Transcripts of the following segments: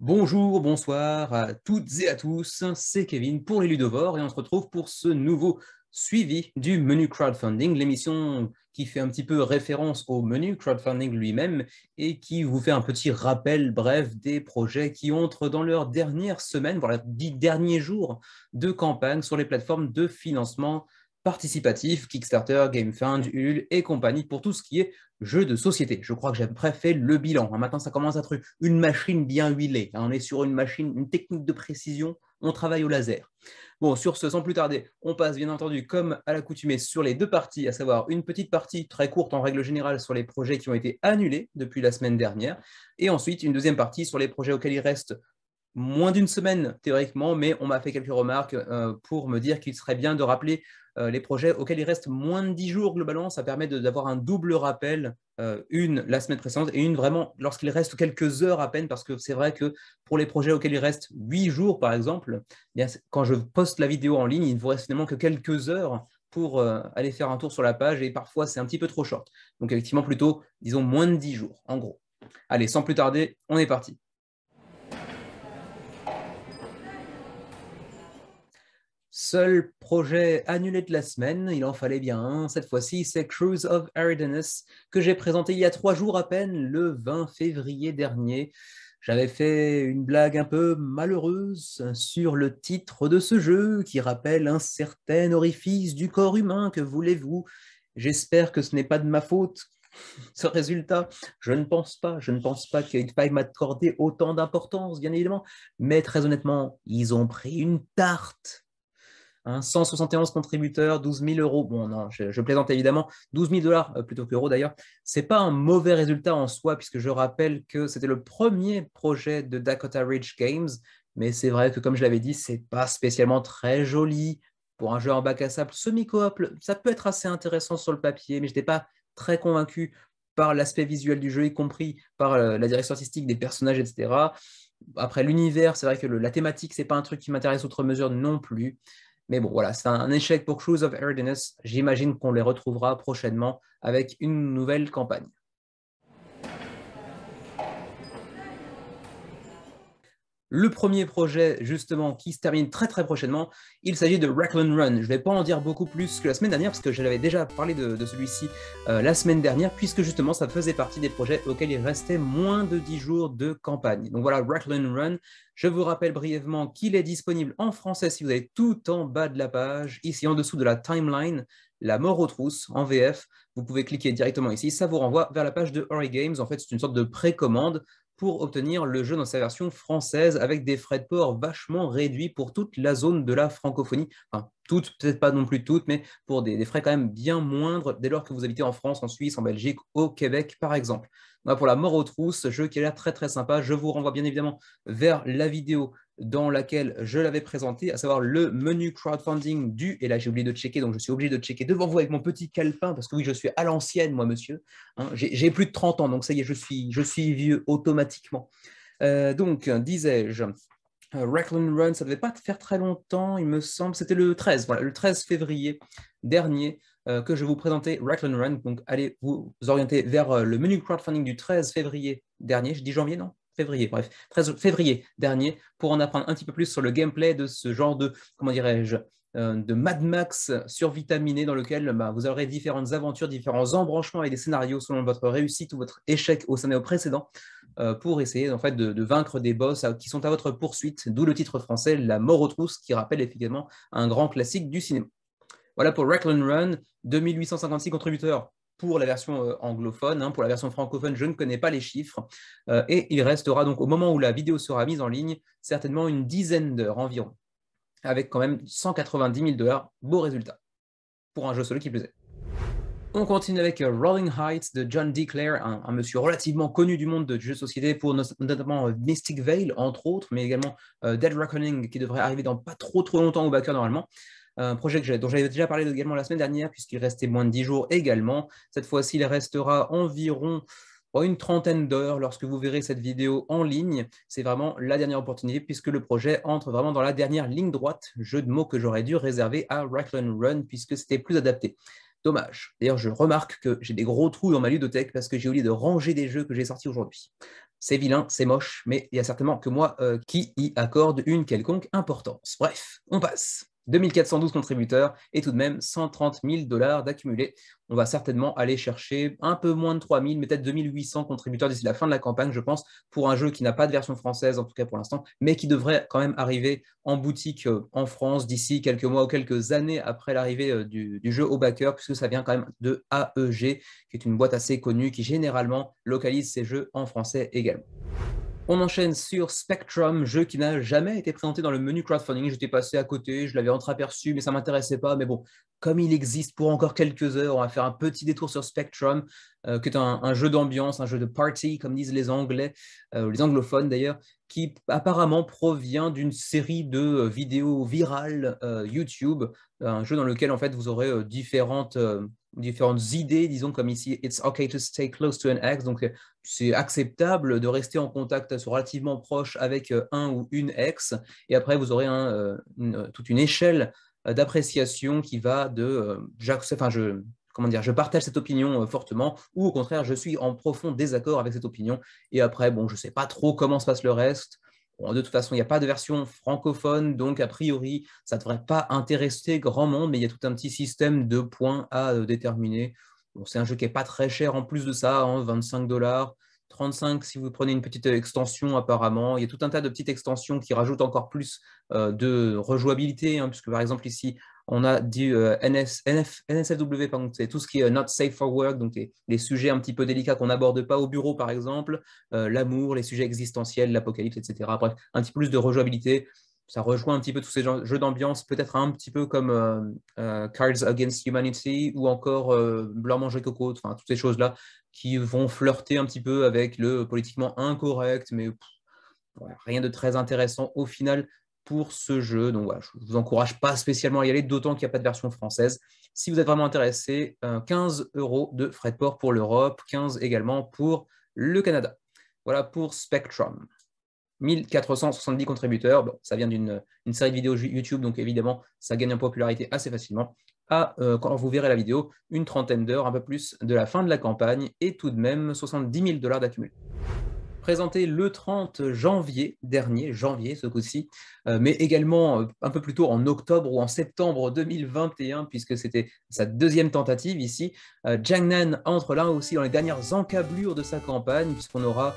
Bonjour, bonsoir à toutes et à tous, c'est Kevin pour les Ludovores et on se retrouve pour ce nouveau suivi du menu crowdfunding, l'émission qui fait un petit peu référence au menu crowdfunding lui-même et qui vous fait un petit rappel bref des projets qui entrent dans leur dernière semaine, voire les 10 derniers jours de campagne sur les plateformes de financement participatif, Kickstarter, GameFund, Ulule et compagnie pour tout ce qui est jeu de société. Je crois que j'ai à peu près fait le bilan. Maintenant, ça commence à être une machine bien huilée. On est sur une machine, une technique de précision. On travaille au laser. Bon, sur ce, sans plus tarder, on passe bien entendu, comme à l'accoutumée, sur les deux parties, à savoir une petite partie très courte en règle générale sur les projets qui ont été annulés depuis la semaine dernière, et ensuite une deuxième partie sur les projets auxquels il reste moins d'une semaine théoriquement, mais on m'a fait quelques remarques pour me dire qu'il serait bien de rappeler les projets auxquels il reste moins de 10 jours globalement. Ça permet d'avoir un double rappel, une la semaine précédente et une vraiment lorsqu'il reste quelques heures à peine, parce que c'est vrai que pour les projets auxquels il reste 8 jours par exemple, eh bien, quand je poste la vidéo en ligne, il ne vous reste finalement que quelques heures pour aller faire un tour sur la page et parfois c'est un petit peu trop short. Donc effectivement plutôt, disons, moins de 10 jours en gros. Allez, sans plus tarder, on est parti. Seul projet annulé de la semaine, il en fallait bien un. Cette fois-ci, c'est Cruise of Eridanus, que j'ai présenté il y a 3 jours à peine, le 20 février dernier. J'avais fait une blague un peu malheureuse sur le titre de ce jeu, qui rappelle un certain orifice du corps humain, que voulez-vous? J'espère que ce n'est pas de ma faute, ce résultat. Je ne pense pas qu'il faille m'accorder autant d'importance, bien évidemment. Mais très honnêtement, ils ont pris une tarte. 171 contributeurs, 12 000 euros. Bon, non, je plaisante évidemment. 12 000 dollars plutôt qu'euros d'ailleurs. C'est pas un mauvais résultat en soi, puisque je rappelle que c'était le premier projet de Dakota Ridge Games. Mais c'est vrai que, comme je l'avais dit, c'est pas spécialement très joli. Pour un jeu en bac à sable semi-coop, ça peut être assez intéressant sur le papier, mais je n'étais pas très convaincu par l'aspect visuel du jeu, y compris par la direction artistique des personnages, etc. Après, l'univers, c'est vrai que la thématique, c'est pas un truc qui m'intéresse outre mesure non plus. Mais bon, voilà, c'est un échec pour Cruise of Eridanus. J'imagine qu'on les retrouvera prochainement avec une nouvelle campagne. Le premier projet, justement, qui se termine très très prochainement, il s'agit de Raccoon Run. Je ne vais pas en dire beaucoup plus que la semaine dernière, parce que je l'avais déjà parlé de celui-ci la semaine dernière, puisque justement, ça faisait partie des projets auxquels il restait moins de 10 jours de campagne. Donc voilà, Raccoon Run. Je vous rappelle brièvement qu'il est disponible en français si vous allez tout en bas de la page, ici en dessous de la timeline, La mort aux trousses en VF. Vous pouvez cliquer directement ici, ça vous renvoie vers la page de Ori Games. En fait, c'est une sorte de précommande pour obtenir le jeu dans sa version française avec des frais de port vachement réduits pour toute la zone de la francophonie. Enfin, toutes, peut-être pas non plus toutes, mais pour des frais quand même bien moindres dès lors que vous habitez en France, en Suisse, en Belgique, au Québec par exemple. Voilà pour La mort aux trousses, jeu qui a l'air très très sympa. Je vous renvoie bien évidemment vers la vidéo dans laquelle je l'avais présenté, à savoir le menu crowdfunding du, et là j'ai oublié de checker, donc je suis obligé de checker devant vous avec mon petit calepin, parce que oui, je suis à l'ancienne, moi, monsieur. J'ai plus de 30 ans, donc ça y est, je suis vieux automatiquement. Donc, disais-je, Raccoon Run, ça ne devait pas faire très longtemps, il me semble, c'était le 13, voilà, le 13 février dernier que je vous présentais Raccoon Run. Donc, allez vous orienter vers le menu crowdfunding du 13 février dernier. Je dis janvier, non? Février, bref, 13 février dernier, pour en apprendre un petit peu plus sur le gameplay de ce genre de, comment dirais-je, de Mad Max survitaminé dans lequel vous aurez différentes aventures, différents embranchements et des scénarios selon votre réussite ou votre échec au scénario précédent pour essayer en fait, de vaincre des boss qui sont à votre poursuite, d'où le titre français La mort aux trousses, qui rappelle effectivement un grand classique du cinéma. Voilà pour Raccoon Run, 2856 contributeurs pour la version anglophone. Pour la version francophone, je ne connais pas les chiffres. Et il restera donc, au moment où la vidéo sera mise en ligne, certainement une dizaine d'heures environ, avec quand même 190 000 dollars. Beau résultat pour un jeu solo qui plaisait. On continue avec Rolling Heights de John D. Clare, un monsieur relativement connu du monde de jeux de société pour notamment Mystic Vale, entre autres, mais également Dead Reckoning, qui devrait arriver dans pas trop longtemps au backer normalement. Un projet dont j'avais déjà parlé également la semaine dernière, puisqu'il restait moins de 10 jours également. Cette fois-ci, il restera environ une trentaine d'heures lorsque vous verrez cette vidéo en ligne. C'est vraiment la dernière opportunité, puisque le projet entre vraiment dans la dernière ligne droite, jeu de mots que j'aurais dû réserver à Raccoon Run, puisque c'était plus adapté. Dommage. D'ailleurs, je remarque que j'ai des gros trous dans ma ludothèque parce que j'ai oublié de ranger des jeux que j'ai sortis aujourd'hui. c'est vilain, c'est moche, mais il y a certainement que moi qui y accorde une quelconque importance. Bref, on passe. 2412 contributeurs et tout de même 130 000 dollars d'accumulés. On va certainement aller chercher un peu moins de 3000, peut-être 2800 contributeurs d'ici la fin de la campagne, je pense, pour un jeu qui n'a pas de version française, en tout cas pour l'instant, mais qui devrait quand même arriver en boutique en France d'ici quelques mois ou quelques années après l'arrivée du jeu au backer, puisque ça vient quand même de AEG, qui est une boîte assez connue qui généralement localise ses jeux en français également. On enchaîne sur Spectrum, jeu qui n'a jamais été présenté dans le menu crowdfunding. J'étais passé à côté, je l'avais entreaperçu, mais ça ne m'intéressait pas. Mais bon, comme il existe pour encore quelques heures, on va faire un petit détour sur Spectrum, qui est un jeu d'ambiance, un jeu de party, comme disent les Anglais, les anglophones d'ailleurs, qui apparemment provient d'une série de vidéos virales YouTube, un jeu dans lequel en fait vous aurez différentes idées, disons comme ici, It's okay to stay close to an ex, donc c'est acceptable de rester en contact relativement proche avec un ou une ex, et après vous aurez toute une échelle d'appréciation qui va de je partage cette opinion fortement, ou au contraire, je suis en profond désaccord avec cette opinion, et après, bon, je ne sais pas trop comment se passe le reste. Bon, de toute façon, il n'y a pas de version francophone, donc a priori, ça ne devrait pas intéresser grand monde, mais il y a tout un petit système de points à déterminer. Bon, c'est un jeu qui n'est pas très cher en plus de ça, hein, 25 dollars. 35 si vous prenez une petite extension apparemment. Il y a tout un tas de petites extensions qui rajoutent encore plus de rejouabilité, hein, puisque par exemple ici, on a du NSFW, c'est tout ce qui est not safe for work, donc les sujets un petit peu délicats qu'on n'aborde pas au bureau par exemple, l'amour, les sujets existentiels, l'apocalypse, etc. Bref, un petit peu plus de rejouabilité. Ça rejoint un petit peu tous ces jeux d'ambiance, peut-être un petit peu comme Cards Against Humanity ou encore Blanc-Manger Coco, enfin toutes ces choses-là qui vont flirter un petit peu avec le politiquement incorrect, mais voilà, rien de très intéressant au final pour ce jeu. Donc voilà, je ne vous encourage pas spécialement à y aller, d'autant qu'il n'y a pas de version française. Si vous êtes vraiment intéressé, 15 € de frais de port pour l'Europe, 15 également pour le Canada. Voilà pour Spectrum. 1470 contributeurs, bon, ça vient d'une série de vidéos YouTube, donc évidemment, ça gagne en popularité assez facilement. Quand vous verrez la vidéo, une trentaine d'heures, un peu plus de la fin de la campagne, et tout de même 70 000 dollars d'accumulé. Présenté le 30 janvier dernier, janvier ce coup-ci, mais également un peu plus tôt en octobre ou en septembre 2021, puisque c'était sa deuxième tentative ici. Jangnan entre là aussi dans les dernières encablures de sa campagne, puisqu'on aura,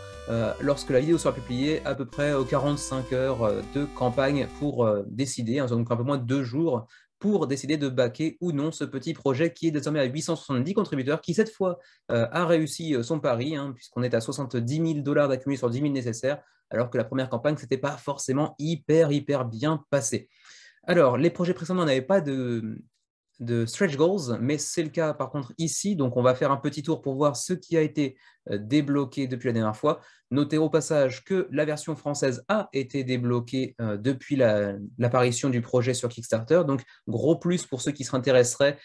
lorsque la vidéo sera publiée, à peu près 45 heures de campagne pour décider, hein, donc un peu moins de 2 jours, pour décider de backer ou non ce petit projet qui est désormais à 870 contributeurs, qui cette fois a réussi son pari, hein, puisqu'on est à 70 000 dollars d'accumulé sur 10 000 nécessaires, alors que la première campagne, ce n'était pas forcément hyper bien passé. Alors, les projets précédents n'avaient pas de stretch goals, mais c'est le cas par contre ici, donc on va faire un petit tour pour voir ce qui a été débloqué depuis la dernière fois. Notez au passage que la version française a été débloquée depuis l'apparition du projet sur Kickstarter, donc gros plus pour ceux qui s'intéresseraient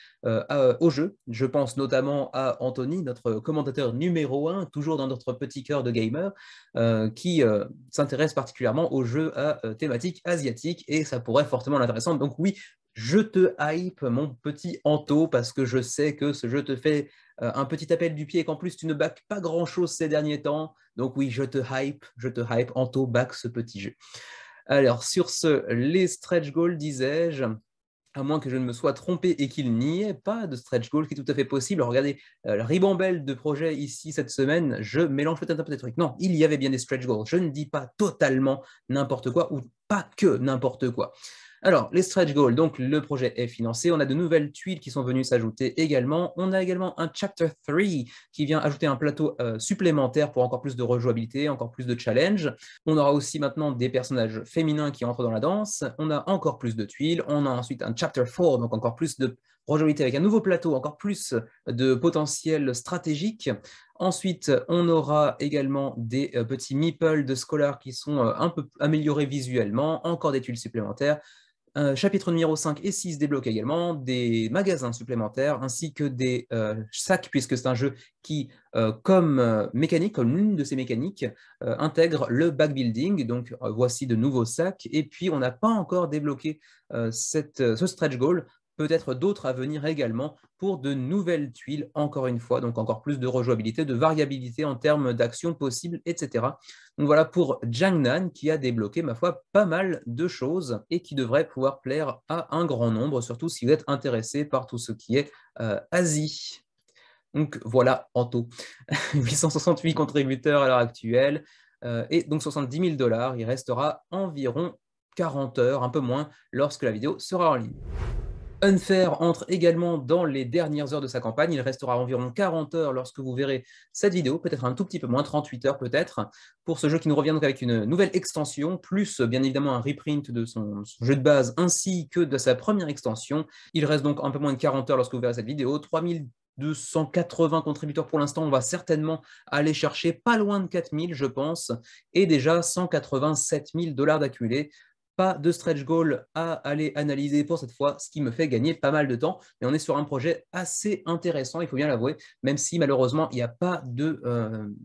au jeu. Je pense notamment à Anthony, notre commentateur numéro 1, toujours dans notre petit cœur de gamer, qui s'intéresse particulièrement aux jeux à thématique asiatique, et ça pourrait fortement l'intéresser. Donc oui, je te hype, mon petit Anto, parce que je sais que ce jeu te fait un petit appel du pied et qu'en plus tu ne back pas grand-chose ces derniers temps. Donc oui, je te hype, Anto back ce petit jeu. Alors sur ce, les stretch goals, disais-je, à moins que je ne me sois trompé et qu'il n'y ait pas de stretch goal, qui est tout à fait possible. Regardez, la ribambelle de projets ici cette semaine, je mélange peut-être un peu des trucs. Non, il y avait bien des stretch goals. Je ne dis pas totalement n'importe quoi, ou pas que n'importe quoi. Alors, les stretch goals, donc le projet est financé. On a de nouvelles tuiles qui sont venues s'ajouter également. On a également un Chapter 3 qui vient ajouter un plateau supplémentaire pour encore plus de rejouabilité, encore plus de challenge. On aura aussi maintenant des personnages féminins qui entrent dans la danse. On a encore plus de tuiles. On a ensuite un Chapter 4, donc encore plus de rejouabilité avec un nouveau plateau, encore plus de potentiel stratégique. Ensuite, on aura également des petits meeples de scholars qui sont un peu améliorés visuellement, encore des tuiles supplémentaires. Chapitre numéro 5 et 6 débloquent également des magasins supplémentaires ainsi que des sacs, puisque c'est un jeu qui, comme mécanique, comme l'une de ses mécaniques, intègre le backbuilding. Donc voici de nouveaux sacs. Et puis on n'a pas encore débloqué ce stretch goal. peut-être d'autres à venir également pour de nouvelles tuiles, encore une fois, donc encore plus de rejouabilité, de variabilité en termes d'actions possibles, etc. Donc voilà pour Jiangnan qui a débloqué, ma foi, pas mal de choses et qui devrait pouvoir plaire à un grand nombre, surtout si vous êtes intéressé par tout ce qui est Asie. Donc voilà, en tout, 868 contributeurs à l'heure actuelle et donc 70 000 $. Il restera environ 40 heures, un peu moins, lorsque la vidéo sera en ligne. Unfair entre également dans les dernières heures de sa campagne. Il restera environ 40 heures lorsque vous verrez cette vidéo, peut-être un tout petit peu moins, 38 heures peut-être, pour ce jeu qui nous revient donc avec une nouvelle extension, plus bien évidemment un reprint de son jeu de base ainsi que de sa première extension. Il reste donc un peu moins de 40 heures lorsque vous verrez cette vidéo, 3280 contributeurs pour l'instant, on va certainement aller chercher pas loin de 4000 je pense, et déjà 187 000 $ d'accumulés. Pas de stretch goal à aller analyser pour cette fois, ce qui me fait gagner pas mal de temps. Mais on est sur un projet assez intéressant, il faut bien l'avouer, même si malheureusement, il n'y a pas de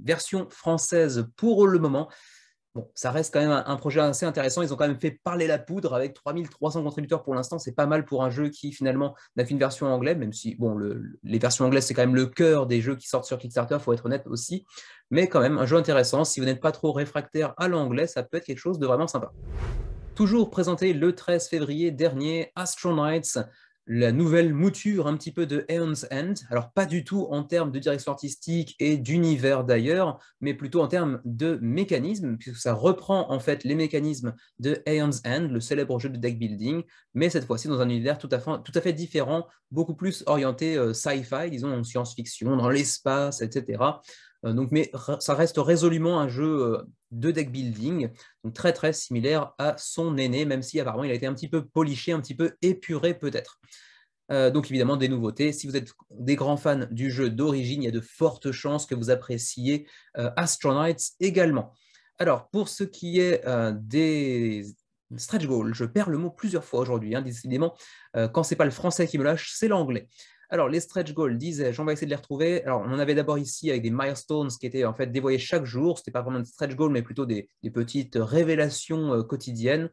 version française pour le moment. Bon, ça reste quand même un projet assez intéressant. Ils ont quand même fait parler la poudre avec 3300 contributeurs pour l'instant. C'est pas mal pour un jeu qui finalement n'a qu'une version anglaise, même si bon, les versions anglaises, c'est quand même le cœur des jeux qui sortent sur Kickstarter, il faut être honnête aussi. Mais quand même, un jeu intéressant. Si vous n'êtes pas trop réfractaire à l'anglais, ça peut être quelque chose de vraiment sympa. Toujours présenté le 13 février dernier, Astronauts, la nouvelle mouture un petit peu de Aeon's End. Alors pas du tout en termes de direction artistique et d'univers d'ailleurs, mais plutôt en termes de mécanismes, puisque ça reprend en fait les mécanismes de Aeon's End, le célèbre jeu de deck building, mais cette fois-ci dans un univers tout à fait différent, beaucoup plus orienté sci-fi, disons en science-fiction, dans l'espace, etc. Donc, mais ça reste résolument un jeu de deck building, donc très très similaire à son aîné, même si apparemment il a été un petit peu poliché, un petit peu épuré peut-être. Donc évidemment des nouveautés. Si vous êtes des grands fans du jeu d'origine, il y a de fortes chances que vous appréciez Astronauts également. Alors pour ce qui est des stretch goals, je perds le mot plusieurs fois aujourd'hui, hein, décidément, quand c'est pas le français qui me lâche, c'est l'anglais. Alors, les stretch goals, disais-je, on va essayer de les retrouver. Alors, on en avait d'abord ici avec des milestones qui étaient en fait dévoilés chaque jour. Ce n'était pas vraiment des stretch goals, mais plutôt des petites révélations quotidiennes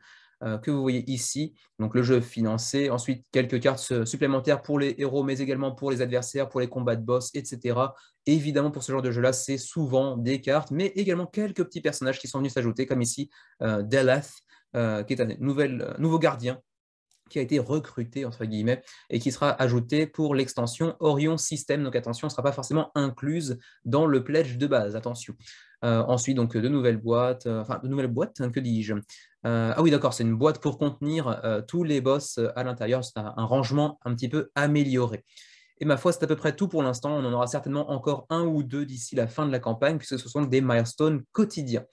que vous voyez ici. Donc, le jeu financé. Ensuite, quelques cartes supplémentaires pour les héros, mais également pour les adversaires, pour les combats de boss, etc. Et évidemment, pour ce genre de jeu-là, c'est souvent des cartes, mais également quelques petits personnages qui sont venus s'ajouter, comme ici Delath, qui est un nouveau gardien qui a été recruté, entre guillemets, et qui sera ajouté pour l'extension Orion System. Donc attention, ne sera pas forcément incluse dans le pledge de base, attention. Ensuite, donc, de nouvelles boîtes, hein, que dis-je ah oui, d'accord, c'est une boîte pour contenir tous les boss à l'intérieur. C'est un rangement un petit peu amélioré. Et ma foi, c'est à peu près tout pour l'instant. On en aura certainement encore un ou deux d'ici la fin de la campagne, puisque ce sont des milestones quotidiens.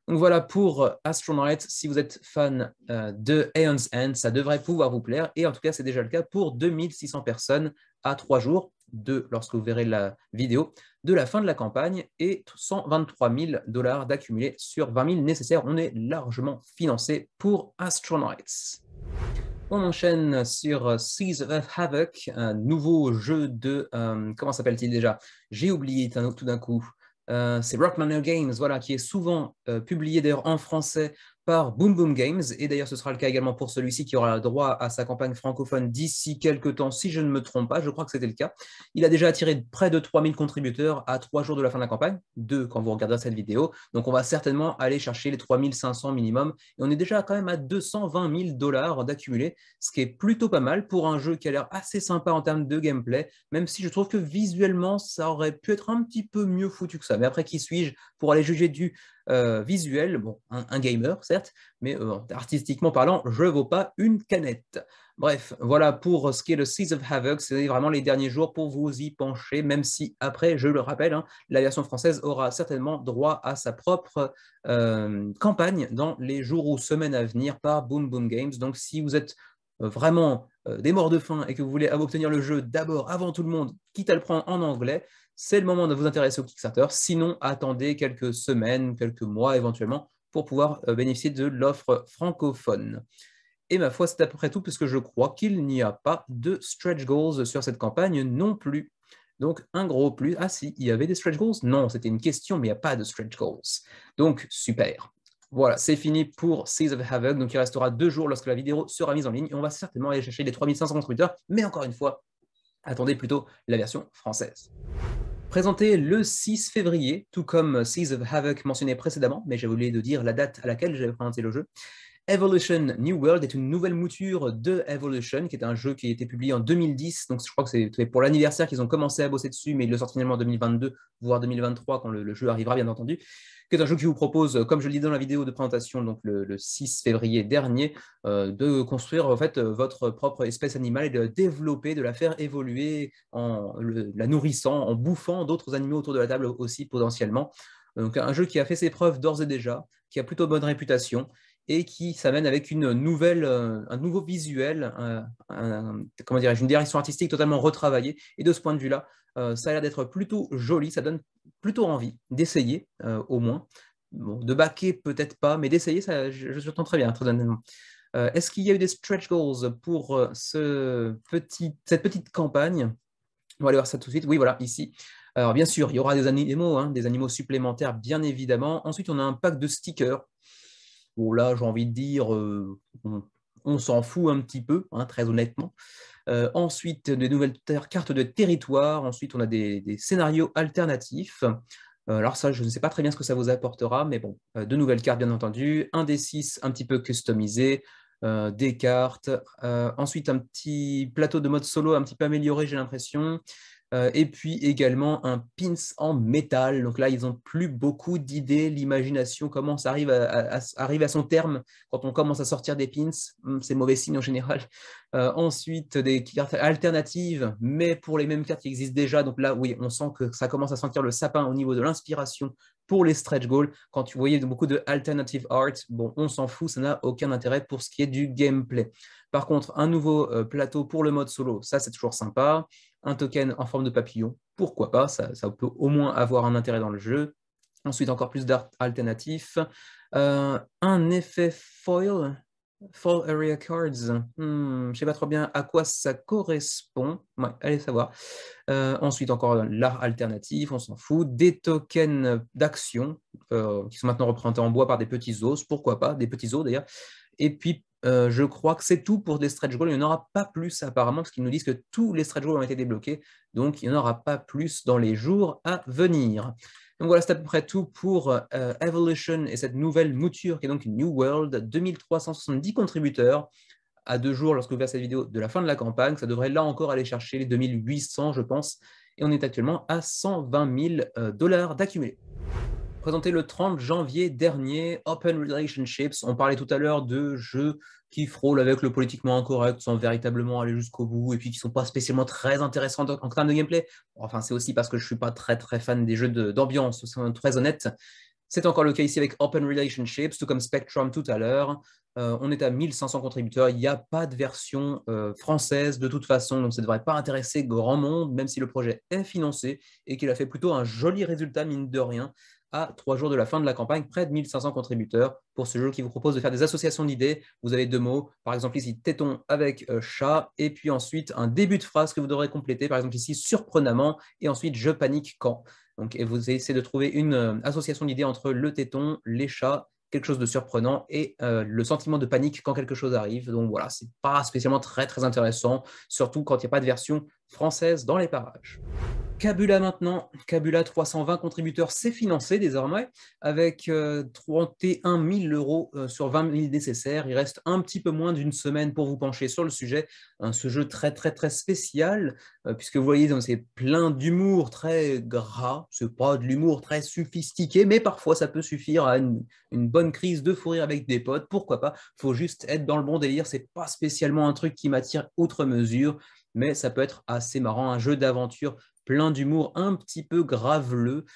Donc voilà pour Astronauts. Si vous êtes fan de Aeon's End, ça devrait pouvoir vous plaire. Et en tout cas, c'est déjà le cas pour 2600 personnes à 3 jours, lorsque vous verrez la vidéo, de la fin de la campagne et 123 000 $ d'accumulés sur 20 000 nécessaires. On est largement financé pour Astronauts. On enchaîne sur Seas of Havoc, un nouveau jeu de... comment s'appelle-t-il déjà? J'ai oublié tout d'un coup. C'est Rockmanor Games, voilà, qui est souvent publié d'ailleurs en français par Boom Boom Games, et d'ailleurs ce sera le cas également pour celui-ci qui aura droit à sa campagne francophone d'ici quelques temps, si je ne me trompe pas, je crois que c'était le cas. Il a déjà attiré près de 3000 contributeurs à 3 jours de la fin de la campagne, 2 quand vous regarderez cette vidéo, donc on va certainement aller chercher les 3500 minimum, et on est déjà quand même à 220 000 $ d'accumulé, ce qui est plutôt pas mal pour un jeu qui a l'air assez sympa en termes de gameplay, même si je trouve que visuellement ça aurait pu être un petit peu mieux foutu que ça. Mais après, qui suis-je pour aller juger du visuel? Bon, un gamer, certes, mais artistiquement parlant, je ne vaux pas une canette. Bref, voilà pour ce qui est le Seas of Havoc. C'est vraiment les derniers jours pour vous y pencher, même si après, je le rappelle, hein, la version française aura certainement droit à sa propre campagne dans les jours ou semaines à venir par Boom Boom Games. Donc, si vous êtes vraiment des morts de faim et que vous voulez obtenir le jeu d'abord, avant tout le monde, quitte à le prendre en anglais, c'est le moment de vous intéresser au Kickstarter. Sinon, attendez quelques semaines, quelques mois éventuellement, pour pouvoir bénéficier de l'offre francophone. Et ma foi, c'est à peu près tout, puisque je crois qu'il n'y a pas de stretch goals sur cette campagne non plus. Donc, un gros plus. Ah si, il y avait des stretch goals? Non, c'était une question, mais il n'y a pas de stretch goals. Donc, super. Voilà, c'est fini pour Seas of Havoc. Donc, il restera 2 jours lorsque la vidéo sera mise en ligne. Et on va certainement aller chercher les 3500 contributeurs. Mais encore une fois, attendez plutôt la version française. Présenté le 6 février, tout comme Seas of Havoc mentionné précédemment, mais j'ai oublié de dire la date à laquelle j'avais présenté le jeu. Evolution New World est une nouvelle mouture de Evolution, qui est un jeu qui a été publié en 2010. Donc, je crois que c'est pour l'anniversaire qu'ils ont commencé à bosser dessus, mais ils le sortent finalement en 2022, voire 2023, quand le jeu arrivera, bien entendu. Qui est un jeu qui vous propose, comme je le dis dans la vidéo de présentation, donc le 6 février dernier, de construire en fait votre propre espèce animale et de la développer, de la faire évoluer en la nourrissant, en bouffant d'autres animaux autour de la table aussi potentiellement. Donc, un jeu qui a fait ses preuves d'ores et déjà, qui a plutôt bonne réputation et qui s'amène avec un nouveau visuel, comment dirais-je, une direction artistique totalement retravaillée. Et de ce point de vue-là, ça a l'air d'être plutôt joli, ça donne plutôt envie d'essayer, au moins. Bon, de backer, peut-être pas, mais d'essayer, je tente très bien, très honnêtement. Est-ce qu'il y a eu des stretch goals pour cette petite campagne? On va aller voir ça tout de suite. Oui, voilà, ici. Alors, bien sûr, il y aura des animaux supplémentaires, bien évidemment. Ensuite, on a un pack de stickers. Bon, là, j'ai envie de dire, on s'en fout un petit peu, hein, très honnêtement. Ensuite, des nouvelles cartes de territoire. Ensuite, on a des scénarios alternatifs. Alors ça, je ne sais pas très bien ce que ça vous apportera, mais bon, de nouvelles cartes, bien entendu. Un des 6 un petit peu customisé, des cartes. Ensuite, un petit plateau de mode solo un petit peu amélioré, j'ai l'impression. Et puis également un pins en métal. Donc là, ils n'ont plus beaucoup d'idées. L'imagination commence arrive à son terme quand on commence à sortir des pins. C'est mauvais signe en général. Ensuite, des cartes alternatives, mais pour les mêmes cartes qui existent déjà. Donc là, oui, on sent que ça commence à sentir le sapin au niveau de l'inspiration pour les stretch goals. Quand tu voyais beaucoup de alternative art, bon, on s'en fout, ça n'a aucun intérêt pour ce qui est du gameplay. Par contre, un nouveau plateau pour le mode solo, ça c'est toujours sympa. Un token en forme de papillon, pourquoi pas, ça peut au moins avoir un intérêt dans le jeu. Ensuite, encore plus d'art alternatif. Un effet foil, Fall Area Cards. Je ne sais pas trop bien à quoi ça correspond. Ouais, allez savoir. Ensuite, encore l'art alternatif, on s'en fout. Des tokens d'action qui sont maintenant représentés en bois par des petits os. Pourquoi pas, des petits os d'ailleurs. Et puis, je crois que c'est tout pour des stretch goals. Il n'y en aura pas plus apparemment, parce qu'ils nous disent que tous les stretch goals ont été débloqués. Donc, il n'y en aura pas plus dans les jours à venir. Donc voilà, c'est à peu près tout pour Evolution et cette nouvelle mouture qui est donc New World. 2370 contributeurs à 2 jours, lorsque vous verrez cette vidéo, de la fin de la campagne. Ça devrait là encore aller chercher les 2800, je pense. Et on est actuellement à 120 000 dollars d'accumulé. Présenté le 30 janvier dernier, Open Relationships. On parlait tout à l'heure de jeux qui frôlent avec le politiquement incorrect sans véritablement aller jusqu'au bout et puis qui ne sont pas spécialement très intéressants en termes de gameplay. Enfin, c'est aussi parce que je ne suis pas très très fan des jeux d'ambiance, soyons très honnête. C'est encore le cas ici avec Open Relationships, tout comme Spectrum tout à l'heure. On est à 1500 contributeurs. Il n'y a pas de version française de toute façon, donc ça ne devrait pas intéresser grand monde, même si le projet est financé et qu'il a fait plutôt un joli résultat, mine de rien, à 3 jours de la fin de la campagne, près de 1500 contributeurs pour ce jeu qui vous propose de faire des associations d'idées. Vous avez 2 mots, par exemple ici téton avec chat, et puis ensuite un début de phrase que vous devrez compléter, par exemple ici surprenamment, et ensuite je panique quand. Donc, et vous essayez de trouver une association d'idées entre le téton, les chats, quelque chose de surprenant et le sentiment de panique quand quelque chose arrive. Donc voilà, c'est pas spécialement très très intéressant, surtout quand il n'y a pas de version française dans les parages. Kabula maintenant, Kabula 320 contributeurs, c'est financé désormais avec 31 000 euros sur 20 000 nécessaires. Il reste un petit peu moins d'une semaine pour vous pencher sur le sujet. Ce jeu très très très spécial puisque vous voyez, c'est plein d'humour très gras. C'est pas de l'humour très sophistiqué, mais parfois ça peut suffire à une bonne crise de fou rire avec des potes. Pourquoi pas? Faut juste être dans le bon délire. C'est pas spécialement un truc qui m'attire outre mesure, mais ça peut être assez marrant. Un jeu d'aventure plein d'humour un petit peu graveleux,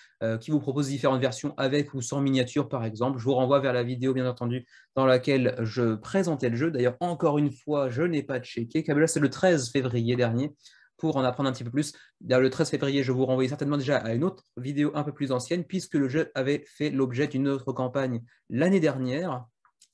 qui vous propose différentes versions avec ou sans miniature, par exemple. Je vous renvoie vers la vidéo, bien entendu, dans laquelle je présentais le jeu. D'ailleurs, encore une fois, je n'ai pas checké. Kabula, c'est le 13 février dernier, pour en apprendre un petit peu plus. D'ailleurs, le 13 février, je vous renvoie certainement déjà à une autre vidéo un peu plus ancienne, puisque le jeu avait fait l'objet d'une autre campagne l'année dernière,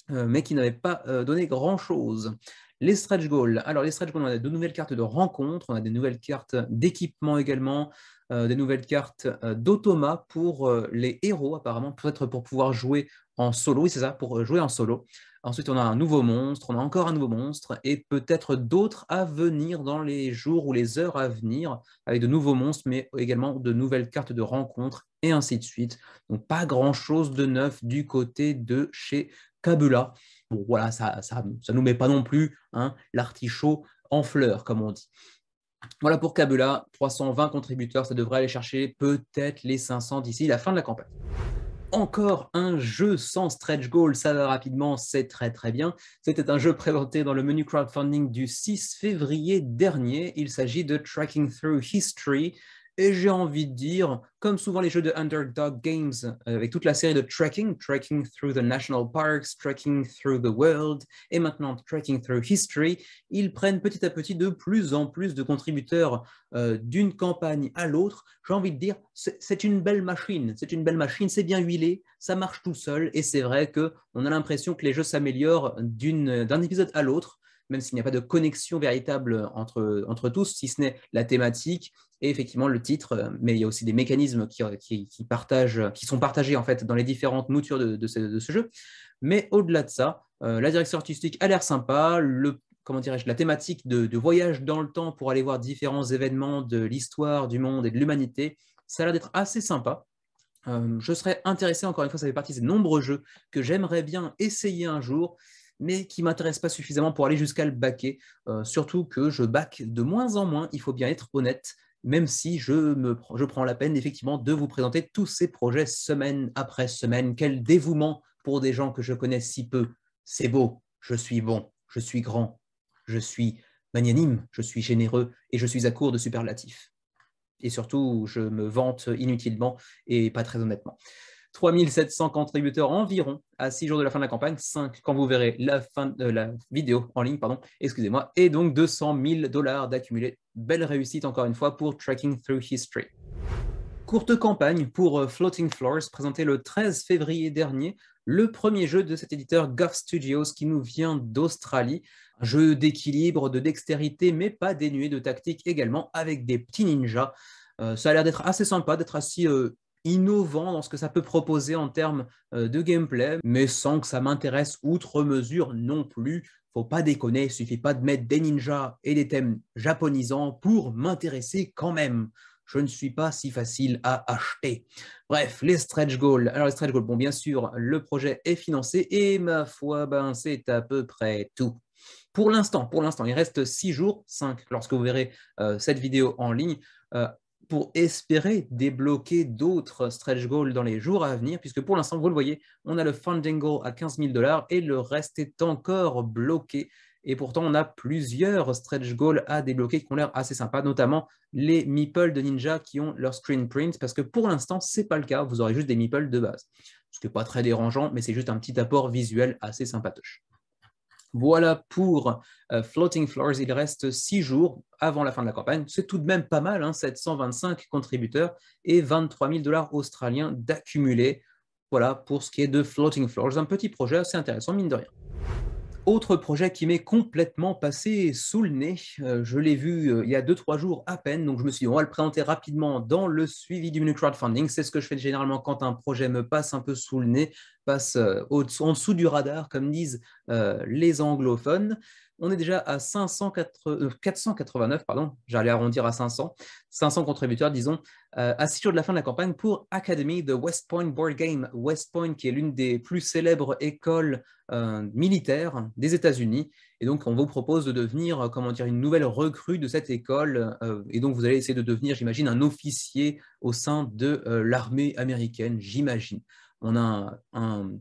mais qui n'avait pas donné grand-chose. Les stretch goals. Alors, les stretch goals, on a de nouvelles cartes de rencontre, on a des nouvelles cartes d'équipement également, des nouvelles cartes d'automat pour les héros, apparemment, peut-être pour pouvoir jouer en solo, oui c'est ça, pour jouer en solo. Ensuite, on a un nouveau monstre, on a encore un nouveau monstre, et peut-être d'autres à venir dans les jours ou les heures à venir, avec de nouveaux monstres, mais également de nouvelles cartes de rencontres, et ainsi de suite. Donc, pas grand-chose de neuf du côté de chez Kabula. Bon, voilà, ça nous met pas non plus hein, l'artichaut en fleurs, comme on dit. Voilà pour Kabula, 320 contributeurs, ça devrait aller chercher peut-être les 500 d'ici la fin de la campagne. Encore un jeu sans stretch goal, ça va rapidement, c'est très très bien. C'était un jeu présenté dans le menu crowdfunding du 6 février dernier. Il s'agit de Tracking Through History. Et j'ai envie de dire, comme souvent les jeux de Underdog Games, avec toute la série de Tracking Through the National Parks, Tracking Through the World, et maintenant Tracking Through History, ils prennent petit à petit de plus en plus de contributeurs d'une campagne à l'autre. J'ai envie de dire, c'est une belle machine, c'est bien huilé, ça marche tout seul, et c'est vrai qu'on a l'impression que les jeux s'améliorent d'un épisode à l'autre, même s'il n'y a pas de connexion véritable entre tous, si ce n'est la thématique et effectivement le titre, mais il y a aussi des mécanismes qui sont partagés en fait dans les différentes moutures de ce jeu. Mais au-delà de ça, la direction artistique a l'air sympa, la thématique de voyage dans le temps pour aller voir différents événements de l'histoire, du monde et de l'humanité, ça a l'air d'être assez sympa. Je serais intéressé, encore une fois, ça fait partie de ces nombreux jeux que j'aimerais bien essayer un jour, mais qui ne m'intéressent pas suffisamment pour aller jusqu'à le backer. Surtout que je back de moins en moins, il faut bien être honnête, même si je prends la peine effectivement de vous présenter tous ces projets semaine après semaine. Quel dévouement pour des gens que je connais si peu. C'est beau, je suis bon, je suis grand, je suis magnanime, je suis généreux et je suis à court de superlatifs. Et surtout, je me vante inutilement et pas très honnêtement. 3700 contributeurs environ à 6 jours de la fin de la campagne, 5 quand vous verrez la vidéo en ligne, excusez-moi, et donc 200 000 $ d'accumulés. Belle réussite encore une fois pour Tracking Through History. Courte campagne pour Floating Floors, présenté le 13 février dernier, le premier jeu de cet éditeur Guff Studios qui nous vient d'Australie. Un jeu d'équilibre, de dextérité, mais pas dénué de tactique également, avec des petits ninjas. Ça a l'air d'être assez sympa, d'être assez innovant dans ce que ça peut proposer en termes de gameplay, mais sans que ça m'intéresse outre mesure non plus. Faut pas déconner, il suffit pas de mettre des ninjas et des thèmes japonisants pour m'intéresser quand même. Je ne suis pas si facile à acheter. Bref, les stretch goals. Alors les stretch goals, bon bien sûr, le projet est financé et ma foi, c'est à peu près tout. Pour l'instant, il reste 6 jours, 5 lorsque vous verrez cette vidéo en ligne, pour espérer débloquer d'autres stretch goals dans les jours à venir, puisque pour l'instant, vous le voyez, on a le funding goal à 15 000 $ et le reste est encore bloqué. Et pourtant, on a plusieurs stretch goals à débloquer qui ont l'air assez sympas, notamment les meeples de Ninja qui ont leur screen print, parce que pour l'instant, ce n'est pas le cas, vous aurez juste des meeples de base. Ce qui n'est pas très dérangeant, mais c'est juste un petit apport visuel assez sympatoche. Voilà pour Floating Floors, il reste 6 jours avant la fin de la campagne. C'est tout de même pas mal, 725 contributeurs et 23 000 $ australiens d'accumulés. Voilà pour ce qui est de Floating Floors, un petit projet assez intéressant, mine de rien. Autre projet qui m'est complètement passé sous le nez, je l'ai vu il y a 2-3 jours à peine, donc je me suis dit on va le présenter rapidement dans le suivi du menu crowdfunding. C'est ce que je fais généralement quand un projet me passe un peu sous le nez, passe en dessous du radar, comme disent les anglophones. On est déjà à 489, j'allais arrondir à 500 contributeurs, disons, à 6 jours de la fin de la campagne pour Academy de West Point Board Game. West Point, qui est l'une des plus célèbres écoles militaires des États-Unis. Et donc, on vous propose de devenir, une nouvelle recrue de cette école. Et donc, vous allez essayer de devenir, j'imagine, un officier au sein de l'armée américaine, j'imagine. On a un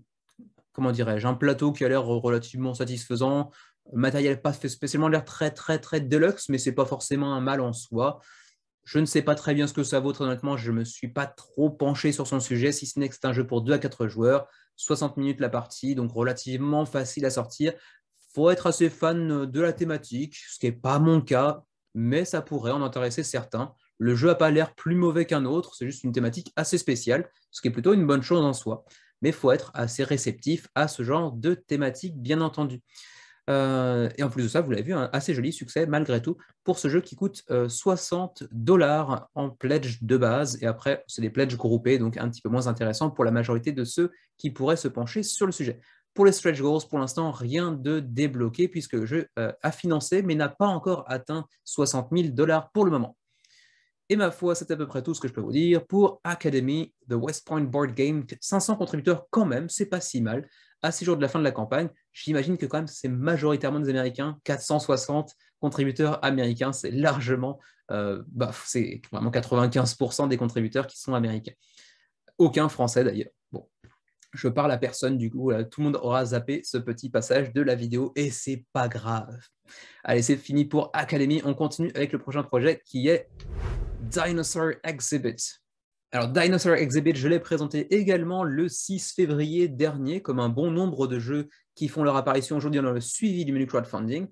plateau qui a l'air relativement satisfaisant. Le matériel pas fait spécialement l'air très, très, très deluxe, mais ce n'est pas forcément un mal en soi. Je ne sais pas très bien ce que ça vaut, très honnêtement. Je ne me suis pas trop penché sur son sujet, si ce n'est que c'est un jeu pour 2 à 4 joueurs, 60 minutes la partie, donc relativement facile à sortir. Il faut être assez fan de la thématique, ce qui n'est pas mon cas, mais ça pourrait en intéresser certains. Le jeu n'a pas l'air plus mauvais qu'un autre, c'est juste une thématique assez spéciale, ce qui est plutôt une bonne chose en soi. Mais il faut être assez réceptif à ce genre de thématique, bien entendu. Et en plus de ça, vous l'avez vu, un assez joli succès malgré tout pour ce jeu qui coûte 60$ en pledge de base. Et après, c'est des pledges groupés, donc un petit peu moins intéressant pour la majorité de ceux qui pourraient se pencher sur le sujet. Pour les stretch goals, pour l'instant, rien de débloqué puisque le jeu a financé mais n'a pas encore atteint 60 000$ pour le moment. Et ma foi, c'est à peu près tout ce que je peux vous dire pour Academy, The West Point Board Game. 500 contributeurs quand même, c'est pas si mal. À 6 jours de la fin de la campagne, j'imagine que quand même c'est majoritairement des Américains. 460 contributeurs américains, c'est largement, c'est vraiment 95% des contributeurs qui sont américains. Aucun Français d'ailleurs. Bon, je parle à personne du coup, tout le monde aura zappé ce petit passage de la vidéo et c'est pas grave. Allez, c'est fini pour Academy. On continue avec le prochain projet qui est Dinosaur Exhibit. Alors, Dinosaur Exhibit, je l'ai présenté également le 6 février dernier, comme un bon nombre de jeux qui font leur apparition aujourd'hui dans le suivi du menu crowdfunding.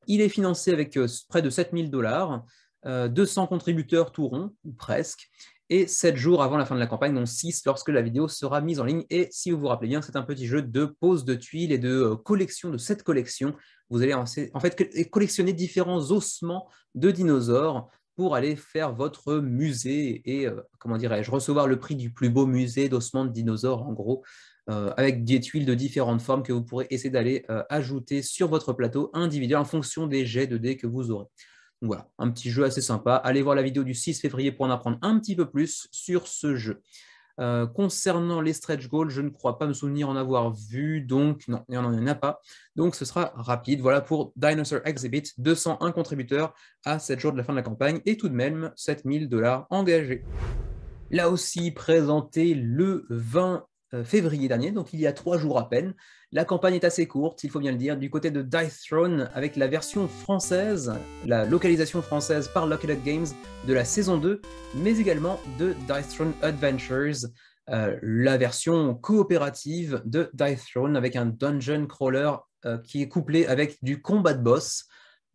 Il est financé avec près de 7 000$, 200 contributeurs tout rond, ou presque, et 7 jours avant la fin de la campagne, donc 6 lorsque la vidéo sera mise en ligne. Et si vous vous rappelez bien, c'est un petit jeu de pose de tuiles et de collection, de cette collection. Vous allez en fait collectionner différents ossements de dinosaures pour aller faire votre musée et, comment dirais-je, recevoir le prix du plus beau musée d'ossements de dinosaures, en gros, avec des tuiles de différentes formes que vous pourrez essayer d'aller ajouter sur votre plateau individuel en fonction des jets de dés que vous aurez. Donc voilà, un petit jeu assez sympa. Allez voir la vidéo du 6 février pour en apprendre un petit peu plus sur ce jeu. Concernant les stretch goals, je ne crois pas me souvenir en avoir vu, donc non, il n'y en a pas. Donc ce sera rapide. Voilà pour Dinosaur Exhibit, 201 contributeurs à 7 jours de la fin de la campagne et tout de même 7 000$ engagés. Là aussi présenté le 20 février dernier, donc il y a 3 jours à peine. La campagne est assez courte, il faut bien le dire, du côté de Dice Throne avec la version française, la localisation française par Lucky Duck Games de la saison 2, mais également de Dice Throne Adventures, la version coopérative de Dice Throne avec un dungeon crawler qui est couplé avec du combat de boss.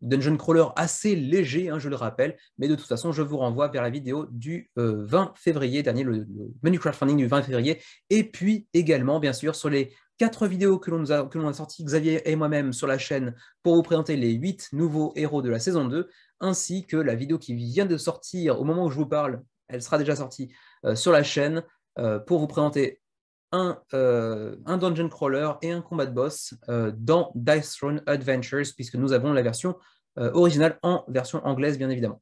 Dungeon crawler assez léger, je le rappelle, mais de toute façon, je vous renvoie vers la vidéo du 20 février dernier, le menu crowdfunding du 20 février, et puis également, bien sûr, sur les 4 vidéos que l'on a sorties, Xavier et moi-même, sur la chaîne, pour vous présenter les 8 nouveaux héros de la saison 2, ainsi que la vidéo qui vient de sortir au moment où je vous parle, elle sera déjà sortie sur la chaîne, pour vous présenter un dungeon crawler et un combat de boss dans Dice Throne Adventures, puisque nous avons la version originale en version anglaise, bien évidemment.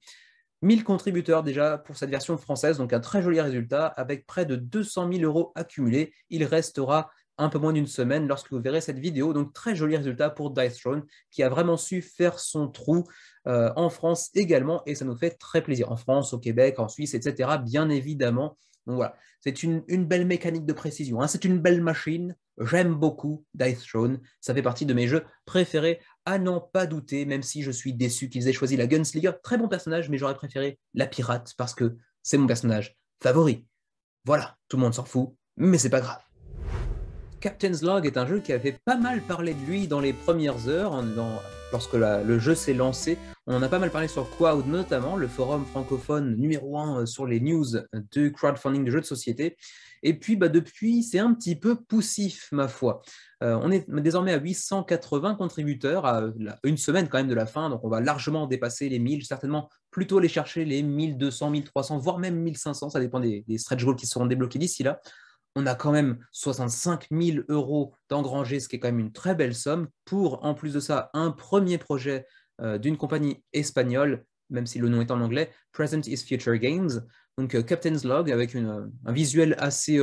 1000 contributeurs déjà pour cette version française, donc un très joli résultat, avec près de 200 000€ accumulés. Il restera un peu moins d'une semaine lorsque vous verrez cette vidéo, donc très joli résultat pour Dice Throne, qui a vraiment su faire son trou en France également, et ça nous fait très plaisir. En France, au Québec, en Suisse, etc., bien évidemment. Donc voilà, c'est une belle mécanique de précision, c'est une belle machine. J'aime beaucoup Dice Throne, ça fait partie de mes jeux préférés, à n'en pas douter, même si je suis déçu qu'ils aient choisi la Gunslinger. Très bon personnage, mais j'aurais préféré la pirate parce que c'est mon personnage favori. Voilà, tout le monde s'en fout, mais c'est pas grave. Captain's Log est un jeu qui avait pas mal parlé de lui dans les premières heures, lorsque le jeu s'est lancé. On en a pas mal parlé sur Quoud notamment, le forum francophone numéro 1 sur les news de crowdfunding de jeux de société. Et puis depuis, c'est un petit peu poussif, ma foi. On est désormais à 880 contributeurs, à une semaine quand même de la fin, donc on va largement dépasser les 1000, certainement plutôt les chercher les 1200, 1300, voire même 1500, ça dépend des stretch goals qui seront débloqués d'ici là. On a quand même 65 000€ d'engrangés, ce qui est quand même une très belle somme pour, en plus de ça, un premier projet d'une compagnie espagnole, même si le nom est en anglais, Present is Future Games. Donc Captain's Log avec un visuel assez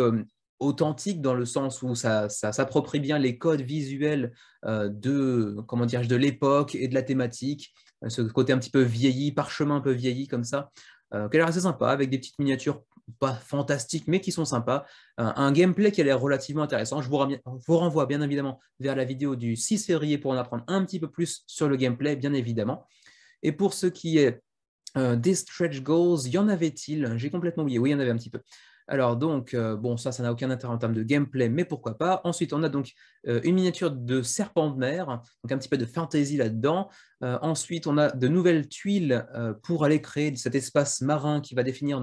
authentique dans le sens où ça s'approprie bien les codes visuels de l'époque et de la thématique. Ce côté un petit peu vieilli, parchemin un peu vieilli comme ça, qui a l'air assez sympa avec des petites miniatures pas fantastiques mais qui sont sympas, un gameplay qui a l'air relativement intéressant. Je vous renvoie bien évidemment vers la vidéo du 6 février pour en apprendre un petit peu plus sur le gameplay, bien évidemment. Et pour ce qui est des stretch goals, y en avait-il? J'ai complètement oublié, oui, il y en avait un petit peu. Alors donc, bon, ça n'a aucun intérêt en termes de gameplay, mais pourquoi pas. Ensuite, on a donc une miniature de serpent de mer, donc un petit peu de fantasy là-dedans. Ensuite, on a de nouvelles tuiles pour aller créer cet espace marin qui va définir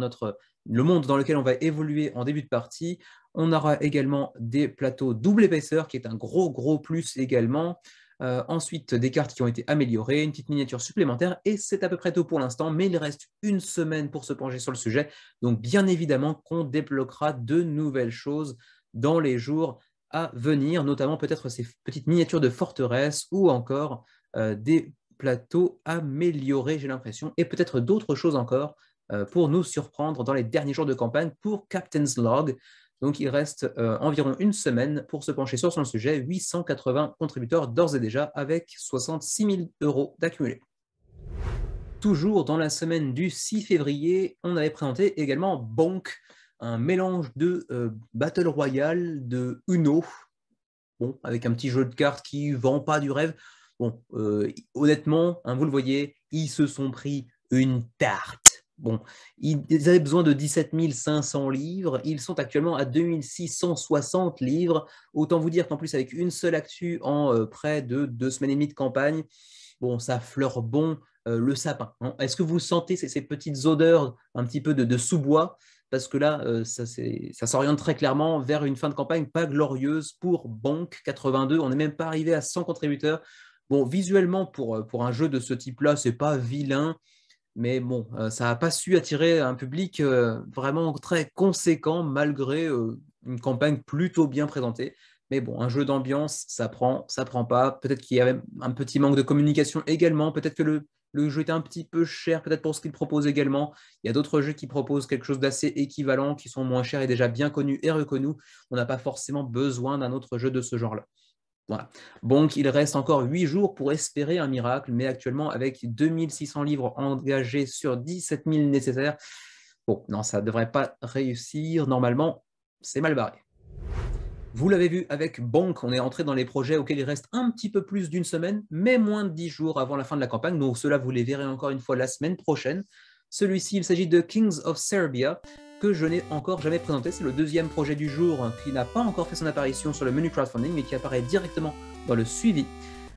le monde dans lequel on va évoluer en début de partie. On aura également des plateaux double épaisseur, qui est un gros plus également. Ensuite, des cartes qui ont été améliorées, une petite miniature supplémentaire, et c'est à peu près tout pour l'instant, mais il reste une semaine pour se pencher sur le sujet. Donc, bien évidemment qu'on débloquera de nouvelles choses dans les jours à venir, notamment peut-être ces petites miniatures de forteresse ou encore des plateaux améliorés, j'ai l'impression, et peut-être d'autres choses encore pour nous surprendre dans les derniers jours de campagne pour Captain's Log. Donc, il reste environ une semaine pour se pencher sur son sujet. 880 contributeurs d'ores et déjà avec 66 000 € d'accumulés. Toujours dans la semaine du 6 février, on avait présenté également Bonk, un mélange de Battle Royale, de Uno, bon, avec un petit jeu de cartes qui ne vend pas du rêve. Bon, honnêtement, hein, vous le voyez, ils se sont pris une tarte. Bon, ils avaient besoin de 17 500 livres. Ils sont actuellement à 2 660 livres. Autant vous dire qu'en plus, avec une seule actu en près de 2 semaines et demie de campagne, bon, ça fleure bon le sapin. Hein. Est-ce que vous sentez ces petites odeurs un petit peu de sous-bois? Parce que là, ça s'oriente très clairement vers une fin de campagne pas glorieuse pour Bonk 82. On n'est même pas arrivé à 100 contributeurs. Bon, visuellement, pour un jeu de ce type-là, c'est pas vilain. Mais bon, ça n'a pas su attirer un public vraiment très conséquent malgré une campagne plutôt bien présentée. Mais bon, un jeu d'ambiance, ça prend pas. Peut-être qu'il y avait un petit manque de communication également. Peut-être que le jeu était un petit peu cher, peut-être pour ce qu'il propose également. Il y a d'autres jeux qui proposent quelque chose d'assez équivalent, qui sont moins chers et déjà bien connus et reconnus. On n'a pas forcément besoin d'un autre jeu de ce genre-là. Voilà. Donc, il reste encore 8 jours pour espérer un miracle, mais actuellement, avec 2600 livres engagés sur 17 000 nécessaires, bon, non, ça ne devrait pas réussir. Normalement, c'est mal barré. Vous l'avez vu avec Bonk, on est entré dans les projets auxquels il reste un petit peu plus d'une semaine, mais moins de 10 jours avant la fin de la campagne. Donc, cela, vous les verrez encore une fois la semaine prochaine. Celui-ci, il s'agit de Kings of Serbia, que je n'ai encore jamais présenté. C'est le deuxième projet du jour qui n'a pas encore fait son apparition sur le menu crowdfunding, mais qui apparaît directement dans le suivi.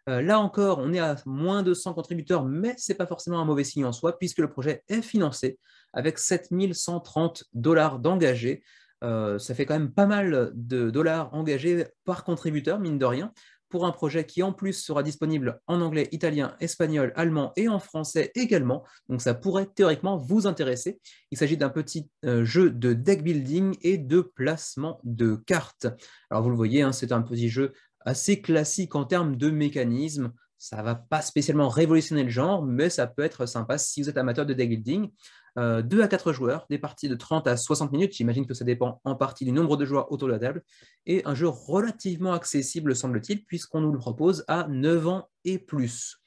Là encore, on est à moins de 100 contributeurs, mais ce n'est pas forcément un mauvais signe en soi, puisque le projet est financé avec 7 130 $ d'engagés. Ça fait quand même pas mal de dollars engagés par contributeur, mine de rien, pour un projet qui en plus sera disponible en anglais, italien, espagnol, allemand et en français également. Donc ça pourrait théoriquement vous intéresser. Il s'agit d'un petit jeu de deck building et de placement de cartes. Alors vous le voyez, hein, c'est un petit jeu assez classique en termes de mécanisme. Ça ne va pas spécialement révolutionner le genre, mais ça peut être sympa si vous êtes amateur de deck building. 2 à 4 joueurs, des parties de 30 à 60 minutes, j'imagine que ça dépend en partie du nombre de joueurs autour de la table, et un jeu relativement accessible, semble-t-il, puisqu'on nous le propose à 9 ans et plus.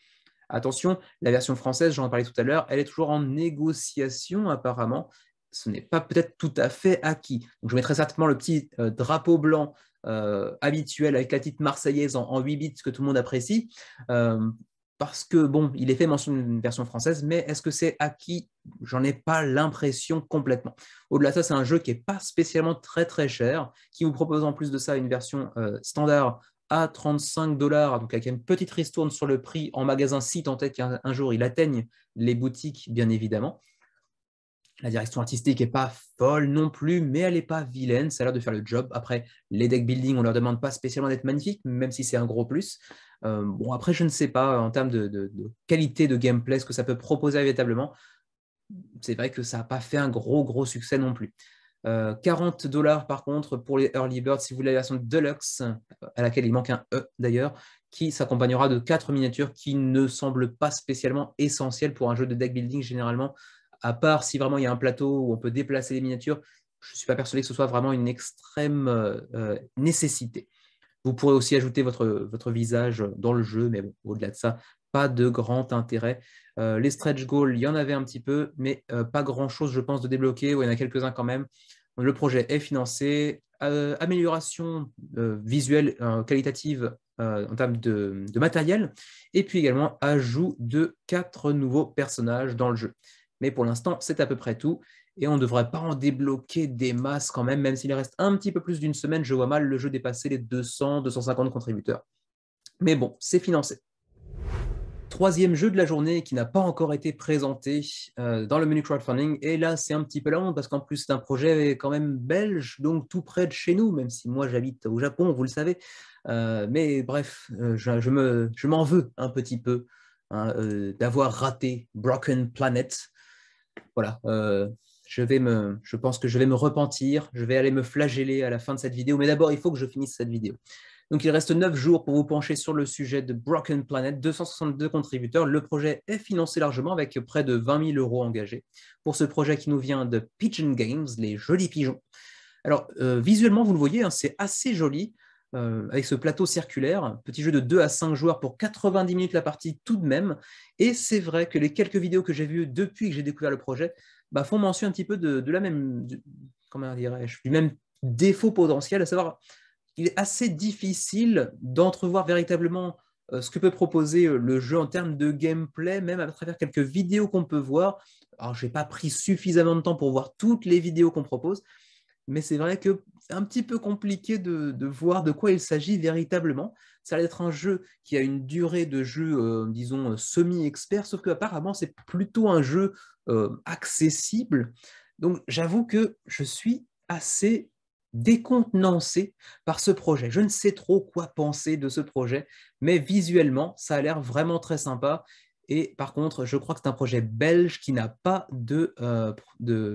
Attention, la version française, j'en ai parlé tout à l'heure, elle est toujours en négociation apparemment. Ce n'est pas peut-être tout à fait acquis. Donc, je mettrai certainement le petit drapeau blanc habituel avec la petite marseillaise en 8 bits que tout le monde apprécie. Parce que, bon, il est fait mention d'une version française, mais est-ce que c'est acquis? J'en ai pas l'impression complètement. Au-delà de ça, c'est un jeu qui n'est pas spécialement très très cher, qui vous propose en plus de ça une version standard à 35 $, donc avec une petite ristourne sur le prix en magasin si tant est qu'un jour il atteigne les boutiques, bien évidemment. La direction artistique n'est pas folle non plus, mais elle n'est pas vilaine, ça a l'air de faire le job. Après, les deck building, on ne leur demande pas spécialement d'être magnifiques, même si c'est un gros plus. Bon, après, je ne sais pas, en termes de qualité de gameplay, ce que ça peut proposer véritablement. C'est vrai que ça n'a pas fait un gros succès non plus. 40 $ par contre pour les Early Birds si vous voulez la version Deluxe, à laquelle il manque un E d'ailleurs, qui s'accompagnera de 4 miniatures qui ne semblent pas spécialement essentielles pour un jeu de deck building généralement, à part si vraiment il y a un plateau où on peut déplacer les miniatures. Je ne suis pas persuadé que ce soit vraiment une extrême nécessité. Vous pourrez aussi ajouter votre visage dans le jeu, mais bon, au-delà de ça, pas de grand intérêt. Les stretch goals, il y en avait un petit peu, mais pas grand-chose, je pense, de débloquer. Ouais, il y en a quelques-uns quand même. Le projet est financé. Amélioration visuelle, qualitative en termes de matériel. Et puis également ajout de 4 nouveaux personnages dans le jeu. Mais pour l'instant, c'est à peu près tout. Et on ne devrait pas en débloquer des masses quand même s'il reste un petit peu plus d'une semaine, je vois mal le jeu dépasser les 200, 250 contributeurs. Mais bon, c'est financé. Troisième jeu de la journée qui n'a pas encore été présenté dans le menu crowdfunding. Et là, c'est un petit peu la honte parce qu'en plus, c'est un projet quand même belge, donc tout près de chez nous, même si moi, j'habite au Japon, vous le savez. Mais bref, je m'en veux un petit peu hein, d'avoir raté Broken Planet. Voilà, je pense que je vais me repentir, je vais aller me flageller à la fin de cette vidéo, mais d'abord, il faut que je finisse cette vidéo. Donc, il reste 9 jours pour vous pencher sur le sujet de Broken Planet, 262 contributeurs. Le projet est financé largement avec près de 20 000 euros engagés pour ce projet qui nous vient de Pigeon Games, les jolis pigeons. Alors, visuellement, vous le voyez, hein, c'est assez joli. Avec ce plateau circulaire, petit jeu de 2 à 5 joueurs pour 90 minutes la partie tout de même. Et c'est vrai que les quelques vidéos que j'ai vues depuis que j'ai découvert le projet font mention un petit peu de la même, comment dirais-je, du même défaut potentiel, à savoir qu'il est assez difficile d'entrevoir véritablement ce que peut proposer le jeu en termes de gameplay, même à travers quelques vidéos qu'on peut voir. Alors, je n'ai pas pris suffisamment de temps pour voir toutes les vidéos qu'on propose, mais c'est vrai que c'est un petit peu compliqué de voir de quoi il s'agit véritablement. Ça va être un jeu qui a une durée de jeu, disons, semi-expert, sauf qu'apparemment, c'est plutôt un jeu accessible. Donc, j'avoue que je suis assez décontenancé par ce projet. Je ne sais trop quoi penser de ce projet, mais visuellement, ça a l'air vraiment très sympa. Et par contre, je crois que c'est un projet belge qui n'a pas de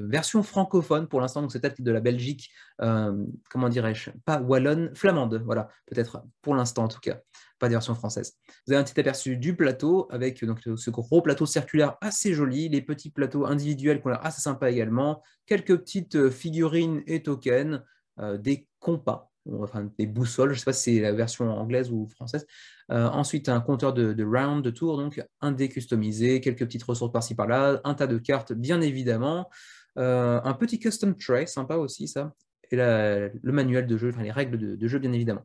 version francophone pour l'instant. Donc, c'est peut-être de la Belgique, comment dirais-je, pas wallonne, flamande. Voilà, peut-être pour l'instant en tout cas, pas de version française. Vous avez un petit aperçu du plateau avec donc, ce gros plateau circulaire assez joli, les petits plateaux individuels qui ont l'air assez sympas également, quelques petites figurines et tokens, des compas, enfin des boussoles, je ne sais pas si c'est la version anglaise ou française. Ensuite, un compteur de round, de tours, donc un dé customisé, quelques petites ressources par-ci par-là, un tas de cartes, bien évidemment, un petit custom tray, sympa aussi ça, et le manuel de jeu, enfin les règles de jeu, bien évidemment.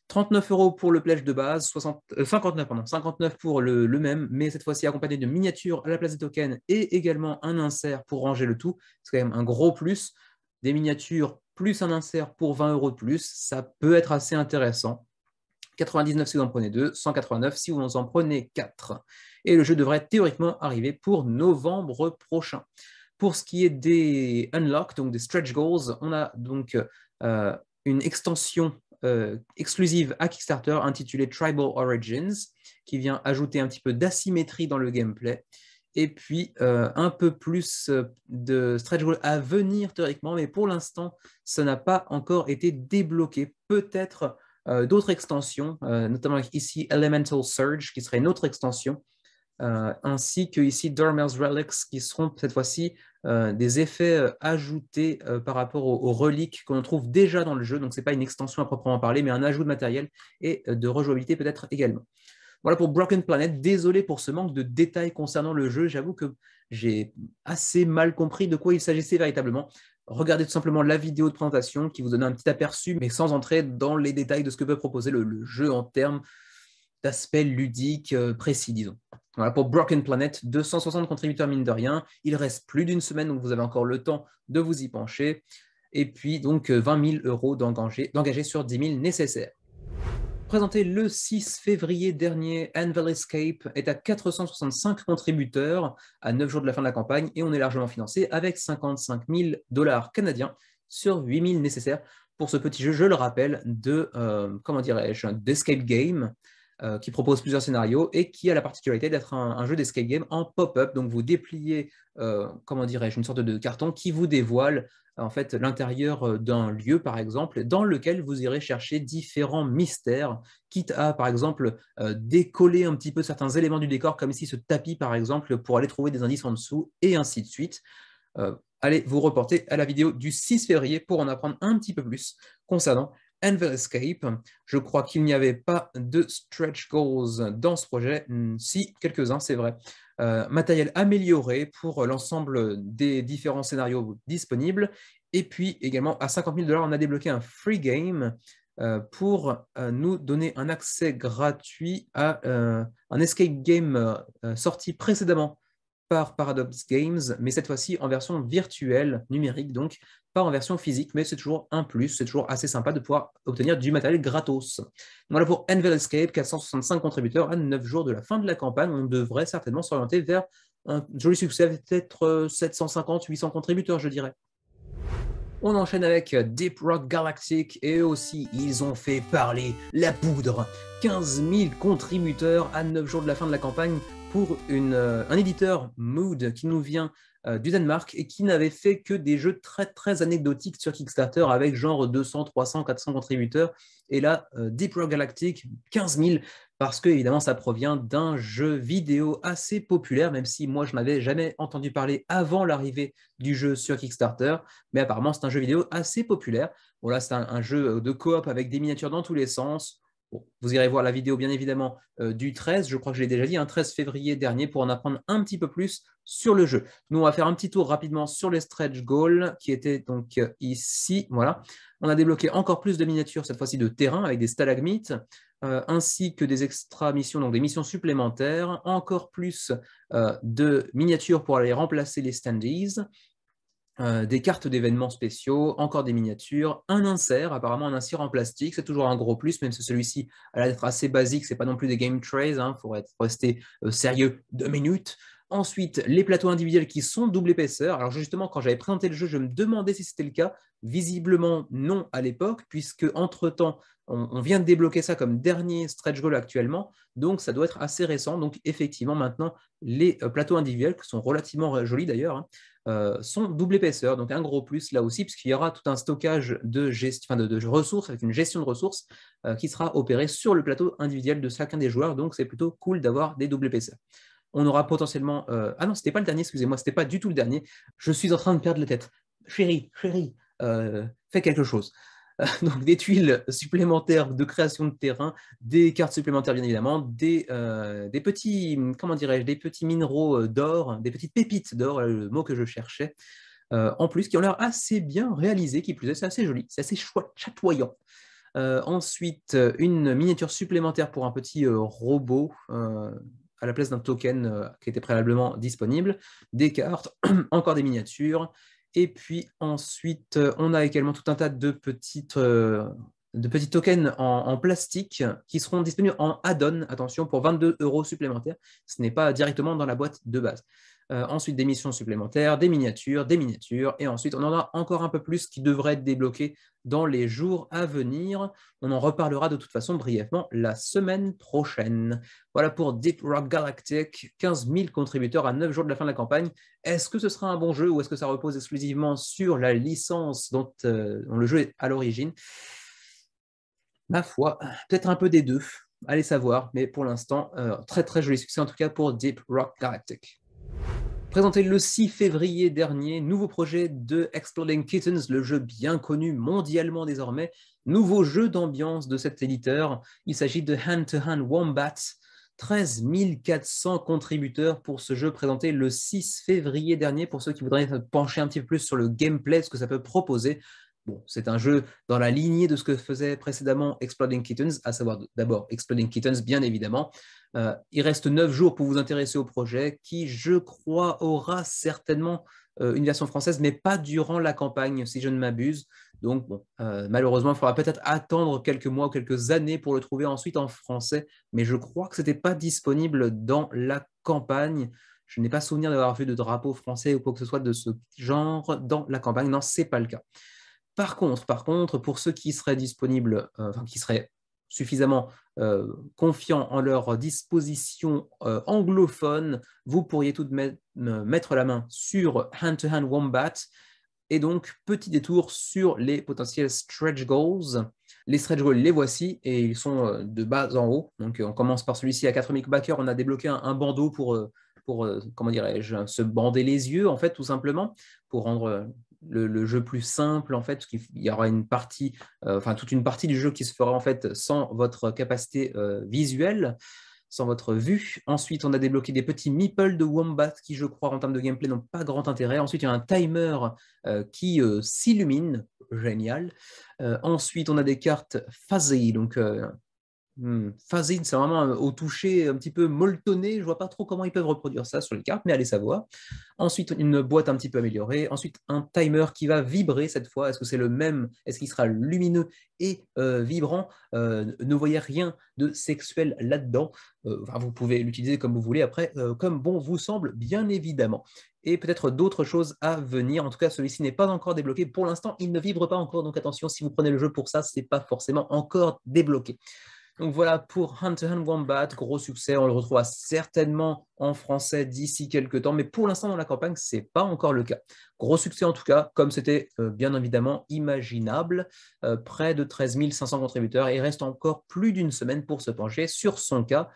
39 euros pour le pledge de base, 59 pour le même, mais cette fois-ci accompagné de miniatures à la place des tokens et également un insert pour ranger le tout. C'est quand même un gros plus. Des miniatures plus un insert pour 20 euros de plus, ça peut être assez intéressant. 99 si vous en prenez 2, 189 si vous en prenez 4. Et le jeu devrait théoriquement arriver pour novembre prochain. Pour ce qui est des unlock, donc des stretch goals, on a donc une extension exclusive à Kickstarter intitulée Tribal Origins, qui vient ajouter un petit peu d'asymétrie dans le gameplay. Et puis un peu plus de stretch goals à venir théoriquement, mais pour l'instant, ça n'a pas encore été débloqué. Peut-être d'autres extensions, notamment ici Elemental Surge, qui serait une autre extension, ainsi que ici Dormer's Relics, qui seront cette fois-ci des effets ajoutés par rapport aux reliques qu'on trouve déjà dans le jeu. Donc, ce n'est pas une extension à proprement parler, mais un ajout de matériel et de rejouabilité peut-être également. Voilà pour Broken Planet. Désolé pour ce manque de détails concernant le jeu. J'avoue que j'ai assez mal compris de quoi il s'agissait véritablement. Regardez tout simplement la vidéo de présentation qui vous donne un petit aperçu, mais sans entrer dans les détails de ce que peut proposer le jeu en termes d'aspect ludique précis, disons. Voilà pour Broken Planet, 260 contributeurs mine de rien. Il reste plus d'une semaine, donc vous avez encore le temps de vous y pencher. Et puis donc 20 000 euros d'engager sur 10 000 nécessaires. Présenté le 6 février dernier, Anvil Escape est à 465 contributeurs à 9 jours de la fin de la campagne et on est largement financé avec 55 000 $ canadiens sur 8 000 nécessaires pour ce petit jeu, je le rappelle, comment dirais-je, d'escape game qui propose plusieurs scénarios et qui a la particularité d'être un jeu d'escape game en pop-up. Donc vous dépliez, comment dirais-je, une sorte de carton qui vous dévoile en fait l'intérieur d'un lieu, par exemple, dans lequel vous irez chercher différents mystères, quitte à, par exemple, décoller un petit peu certains éléments du décor, comme ici ce tapis, par exemple, pour aller trouver des indices en dessous, et ainsi de suite. Allez vous reporter à la vidéo du 6 février pour en apprendre un petit peu plus concernant Anvil Escape. Je crois qu'il n'y avait pas de stretch goals dans ce projet. Si, quelques-uns, c'est vrai. Matériel amélioré pour l'ensemble des différents scénarios disponibles. Et puis également, à 50 000 $, on a débloqué un free game pour nous donner un accès gratuit à un escape game sorti précédemment par Paradox Games, mais cette fois-ci en version virtuelle, numérique, donc pas en version physique, mais c'est toujours un plus, c'est toujours assez sympa de pouvoir obtenir du matériel gratos. Voilà pour Envel Escape, 465 contributeurs à 9 jours de la fin de la campagne. On devrait certainement s'orienter vers un joli succès, peut-être 750-800 contributeurs, je dirais. On enchaîne avec Deep Rock Galactic et eux aussi, ils ont fait parler la poudre. 15 000 contributeurs à 9 jours de la fin de la campagne pour un éditeur Mood qui nous vient du Danemark et qui n'avait fait que des jeux très très anecdotiques sur Kickstarter avec genre 200, 300, 400 contributeurs. Et là, Deep Rock Galactic, 15 000 parce que évidemment ça provient d'un jeu vidéo assez populaire, même si moi je n'avais jamais entendu parler avant l'arrivée du jeu sur Kickstarter, mais apparemment c'est un jeu vidéo assez populaire. Bon là c'est un jeu de coop avec des miniatures dans tous les sens. Bon, vous irez voir la vidéo bien évidemment du 13, je crois que je l'ai déjà dit, un 13 février dernier pour en apprendre un petit peu plus sur le jeu. Nous on va faire un petit tour rapidement sur les stretch goals qui étaient donc ici, voilà. On a débloqué encore plus de miniatures, cette fois-ci de terrain avec des stalagmites, ainsi que des extra missions, donc des missions supplémentaires, encore plus de miniatures pour aller remplacer les standees, des cartes d'événements spéciaux, encore des miniatures, un insert, apparemment un insert en plastique, c'est toujours un gros plus, même si celui-ci a l'air d'être assez basique, c'est pas non plus des game trays, il faut rester sérieux 2 minutes. Ensuite, les plateaux individuels qui sont double épaisseur. Alors justement, quand j'avais présenté le jeu, je me demandais si c'était le cas. Visiblement non à l'époque, puisque entre-temps, on vient de débloquer ça comme dernier stretch goal actuellement, donc ça doit être assez récent. Donc effectivement, maintenant, les plateaux individuels, qui sont relativement jolis d'ailleurs, sont double épaisseur, donc un gros plus là aussi, puisqu'il y aura tout un stockage de ressources, avec une gestion de ressources qui sera opérée sur le plateau individuel de chacun des joueurs, donc c'est plutôt cool d'avoir des double épaisseurs. On aura potentiellement... Ah non, c'était pas le dernier, excusez-moi, c'était pas du tout le dernier. Je suis en train de perdre la tête. Chérie, fais quelque chose. Donc des tuiles supplémentaires de création de terrain, des cartes supplémentaires bien évidemment, des petits, comment dirais-je, des petits minéraux d'or, des petites pépites d'or, le mot que je cherchais, en plus qui ont l'air assez bien réalisés, qui plus est, c'est assez joli, c'est assez chatoyant. Ensuite, une miniature supplémentaire pour un petit robot à la place d'un token qui était préalablement disponible, des cartes, encore des miniatures, et puis ensuite, on a également tout un tas de petits tokens en plastique qui seront disponibles en add-on, attention, pour 22 € supplémentaires. Ce n'est pas directement dans la boîte de base. Ensuite, des missions supplémentaires, des miniatures, et ensuite, on en a encore un peu plus qui devraient être débloqués dans les jours à venir. On en reparlera de toute façon brièvement la semaine prochaine. Voilà pour Deep Rock Galactic, 15 000 contributeurs à 9 jours de la fin de la campagne. Est-ce que ce sera un bon jeu ou est-ce que ça repose exclusivement sur la licence dont le jeu est à l'origine? Ma foi, peut-être un peu des deux. Allez savoir, mais pour l'instant, très très joli succès en tout cas pour Deep Rock Galactic. Présenté le 6 février dernier, nouveau projet de Exploding Kittens, le jeu bien connu mondialement désormais, nouveau jeu d'ambiance de cet éditeur. Il s'agit de Hand to Hand Wombat. 13 400 contributeurs pour ce jeu présenté le 6 février dernier. Pour ceux qui voudraient pencher un petit peu plus sur le gameplay, ce que ça peut proposer. Bon, c'est un jeu dans la lignée de ce que faisait précédemment Exploding Kittens, à savoir d'abord Exploding Kittens, bien évidemment. Il reste 9 jours pour vous intéresser au projet, qui, je crois, aura certainement une version française, mais pas durant la campagne, si je ne m'abuse. Donc, bon, malheureusement, il faudra peut-être attendre quelques mois, quelques années pour le trouver ensuite en français, mais je crois que ce n'était pas disponible dans la campagne. Je n'ai pas souvenir d'avoir vu de drapeau français ou quoi que ce soit de ce genre dans la campagne. Non, ce n'est pas le cas. Par contre, pour ceux qui seraient disponibles, qui seraient suffisamment confiants en leur disposition anglophone, vous pourriez tout de même mettre la main sur Hand to Hand Wombat. Et donc, petit détour sur les potentiels stretch goals. Les stretch goals, les voici, et ils sont de bas en haut. Donc, on commence par celui-ci à 4000 backers. On a débloqué un bandeau pour comment dirais-je, se bander les yeux, en fait, tout simplement, pour rendre le jeu plus simple, en fait, parce qu'il y aura une partie, toute une partie du jeu qui se fera, en fait, sans votre capacité visuelle, sans votre vue. Ensuite, on a débloqué des petits meeples de Wombat qui, je crois, en termes de gameplay, n'ont pas grand intérêt. Ensuite, il y a un timer qui s'illumine. Génial. Ensuite, on a des cartes fuzzy, donc Fuzzy, c'est vraiment au toucher un petit peu molletonné. Je vois pas trop comment ils peuvent reproduire ça sur les cartes, mais allez savoir. Ensuite, une boîte un petit peu améliorée. Ensuite, un timer qui va vibrer cette fois. Est-ce que c'est le même? Est-ce qu'il sera lumineux et vibrant? Ne voyez rien de sexuel là-dedans. Enfin, vous pouvez l'utiliser comme vous voulez après, comme bon vous semble, bien évidemment. Et peut-être d'autres choses à venir. En tout cas, celui-ci n'est pas encore débloqué. Pour l'instant, il ne vibre pas encore. Donc attention, si vous prenez le jeu pour ça, ce n'est pas forcément encore débloqué. Donc voilà pour Hunter x Wombat, gros succès, on le retrouvera certainement en français d'ici quelques temps, mais pour l'instant dans la campagne, ce n'est pas encore le cas. Gros succès en tout cas, comme c'était bien évidemment imaginable, près de 13 500 contributeurs, et il reste encore plus d'une semaine pour se pencher sur son cas,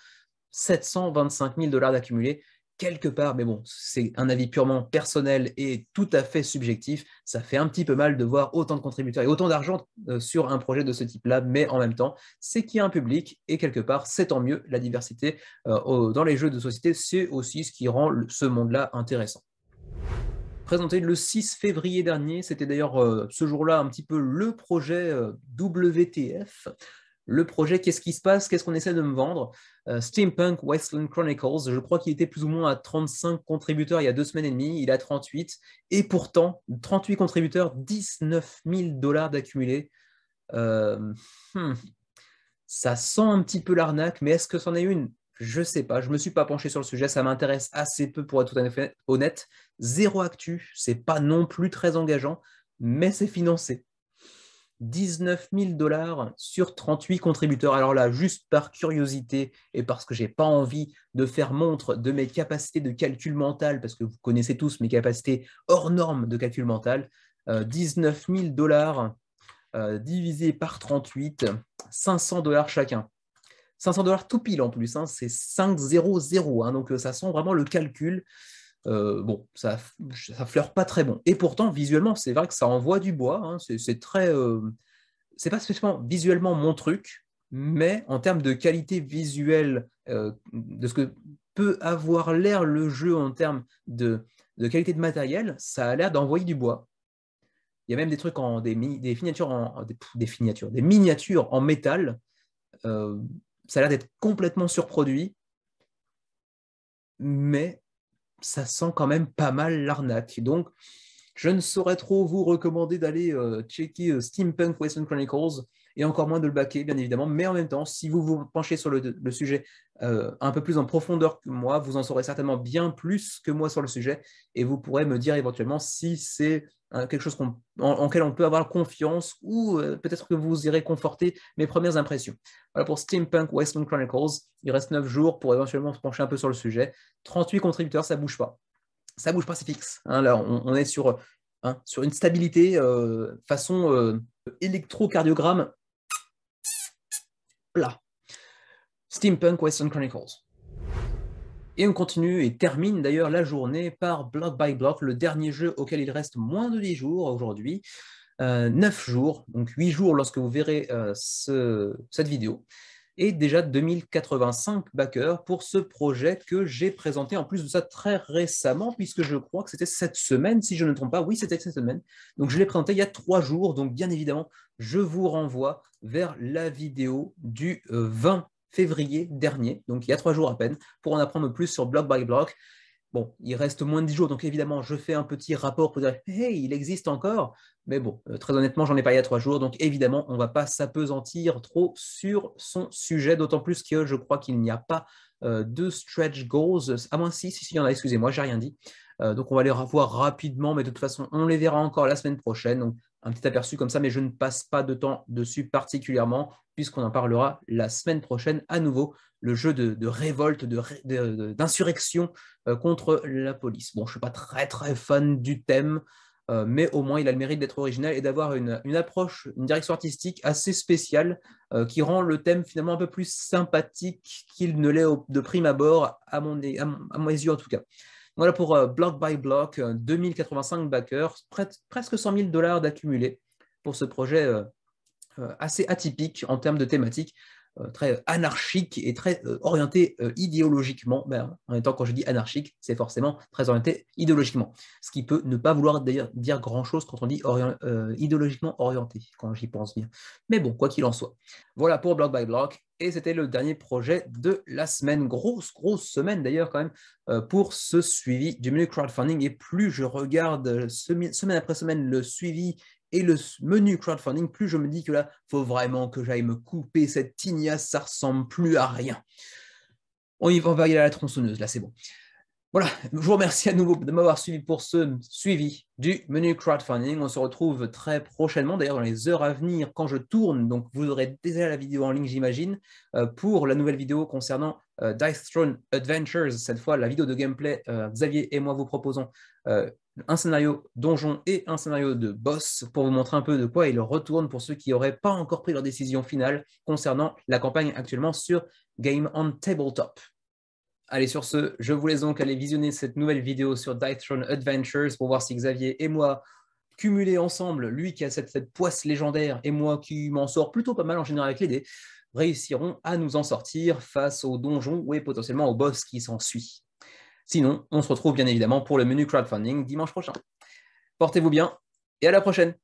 725 000 $ d'accumulés, quelque part, mais bon, c'est un avis purement personnel et tout à fait subjectif. Ça fait un petit peu mal de voir autant de contributeurs et autant d'argent sur un projet de ce type-là, mais en même temps, c'est qu'il y a un public et quelque part, c'est tant mieux. La diversité dans les jeux de société, c'est aussi ce qui rend ce monde-là intéressant. Présenté le 6 février dernier, c'était d'ailleurs ce jour-là un petit peu le projet WTF. Le projet, qu'est-ce qui se passe? Qu'est-ce qu'on essaie de me vendre? Steampunk Wasteland Chronicles, je crois qu'il était plus ou moins à 35 contributeurs il y a 2 semaines et demie, il est à 38, et pourtant, 38 contributeurs, 19 000 $ d'accumulés. Ça sent un petit peu l'arnaque, mais est-ce que c'en est une? Je ne sais pas, je ne me suis pas penché sur le sujet, ça m'intéresse assez peu pour être tout à fait honnête. Zéro actu, c'est pas non plus très engageant, mais c'est financé. 19 000 $ sur 38 contributeurs. Alors là, juste par curiosité et parce que je n'ai pas envie de faire montre de mes capacités de calcul mental, parce que vous connaissez tous mes capacités hors normes de calcul mental, 19 000 $ divisé par 38, 500 $ chacun. 500 $ tout pile en plus, hein, c'est 500, hein, donc ça sent vraiment le calcul. Bon, ça fleure pas très bon. Et pourtant, visuellement, c'est vrai que ça envoie du bois. Hein, c'est très, c'est pas spécialement visuellement mon truc, mais en termes de qualité visuelle, de ce que peut avoir l'air le jeu en termes de qualité de matériel, ça a l'air d'envoyer du bois. Il y a même des trucs des miniatures en métal. Ça a l'air d'être complètement surproduit, mais ça sent quand même pas mal l'arnaque. Donc, je ne saurais trop vous recommander d'aller checker Steampunk Wasteland Chronicles et encore moins de le backer, bien évidemment. Mais en même temps, si vous vous penchez sur le sujet un peu plus en profondeur que moi, vous en saurez certainement bien plus que moi sur le sujet et vous pourrez me dire éventuellement si c'est quelque chose en quel on peut avoir confiance ou peut-être que vous irez conforter mes premières impressions. Voilà pour Steampunk Wasteland Chronicles. Il reste 9 jours pour éventuellement se pencher un peu sur le sujet. 38 contributeurs, ça ne bouge pas. Ça bouge pas, c'est fixe. Hein, là, on est sur une stabilité façon électrocardiogramme plat. Steampunk Wasteland Chronicles. Et on continue et termine d'ailleurs la journée par Block by Block, le dernier jeu auquel il reste moins de 10 jours aujourd'hui. 9 jours, donc 8 jours lorsque vous verrez cette vidéo. Et déjà 2085 backers pour ce projet que j'ai présenté en plus de ça très récemment, puisque je crois que c'était cette semaine, si je ne me trompe pas. Oui, c'était cette semaine. Donc je l'ai présenté il y a 3 jours. Donc bien évidemment, je vous renvoie vers la vidéo du 20 février dernier, donc il y a 3 jours à peine, pour en apprendre plus sur Block by Block. Bon, il reste moins de 10 jours, donc évidemment, je fais un petit rapport pour dire « Hey, il existe encore !» Mais bon, très honnêtement, j'en ai pas il y a 3 jours, donc évidemment, on ne va pas s'apesantir trop sur son sujet, d'autant plus que je crois qu'il n'y a pas de stretch goals, à moins si il y en a, excusez-moi, j'ai rien dit. Donc on va les revoir rapidement, mais de toute façon, on les verra encore la semaine prochaine, donc un petit aperçu comme ça, mais je ne passe pas de temps dessus particulièrement, puisqu'on en parlera la semaine prochaine à nouveau, le jeu de révolte, d'insurrection contre la police. Bon, je ne suis pas très très fan du thème, mais au moins il a le mérite d'être original et d'avoir une approche, une direction artistique assez spéciale qui rend le thème finalement un peu plus sympathique qu'il ne l'est de prime abord, à mes yeux en tout cas. Voilà pour Block by Block, 2085 backers, presque 100 000 $ d'accumulés pour ce projet assez atypique en termes de thématique, très anarchique et très orienté idéologiquement. Ben, en même temps, quand je dis anarchique, c'est forcément très orienté idéologiquement. Ce qui peut ne pas vouloir dire grand-chose quand on dit idéologiquement orienté, quand j'y pense bien. Mais bon, quoi qu'il en soit. Voilà pour Block by Block. Et c'était le dernier projet de la semaine. Grosse semaine d'ailleurs quand même pour ce suivi du menu crowdfunding. Et plus je regarde semaine après semaine le suivi et le menu crowdfunding, plus je me dis que là, il faut vraiment que j'aille me couper cette tignasse, ça ressemble plus à rien. On va y aller à la tronçonneuse, là c'est bon. Voilà, je vous remercie à nouveau de m'avoir suivi pour ce suivi du menu crowdfunding. On se retrouve très prochainement, d'ailleurs dans les heures à venir, quand je tourne. Donc vous aurez déjà la vidéo en ligne, j'imagine, pour la nouvelle vidéo concernant Dice Throne Adventures. Cette fois, la vidéo de gameplay, Xavier et moi vous proposons un scénario donjon et un scénario de boss pour vous montrer un peu de quoi il retourne pour ceux qui n'auraient pas encore pris leur décision finale concernant la campagne actuellement sur Game on Tabletop. Allez, sur ce, je vous laisse donc aller visionner cette nouvelle vidéo sur Dice Throne Adventures pour voir si Xavier et moi, cumulés ensemble, lui qui a cette poisse légendaire et moi qui m'en sors plutôt pas mal en général avec les dés, réussiront à nous en sortir face au donjon ou potentiellement au boss qui s'ensuit. Sinon, on se retrouve bien évidemment pour le menu crowdfunding dimanche prochain. Portez-vous bien et à la prochaine!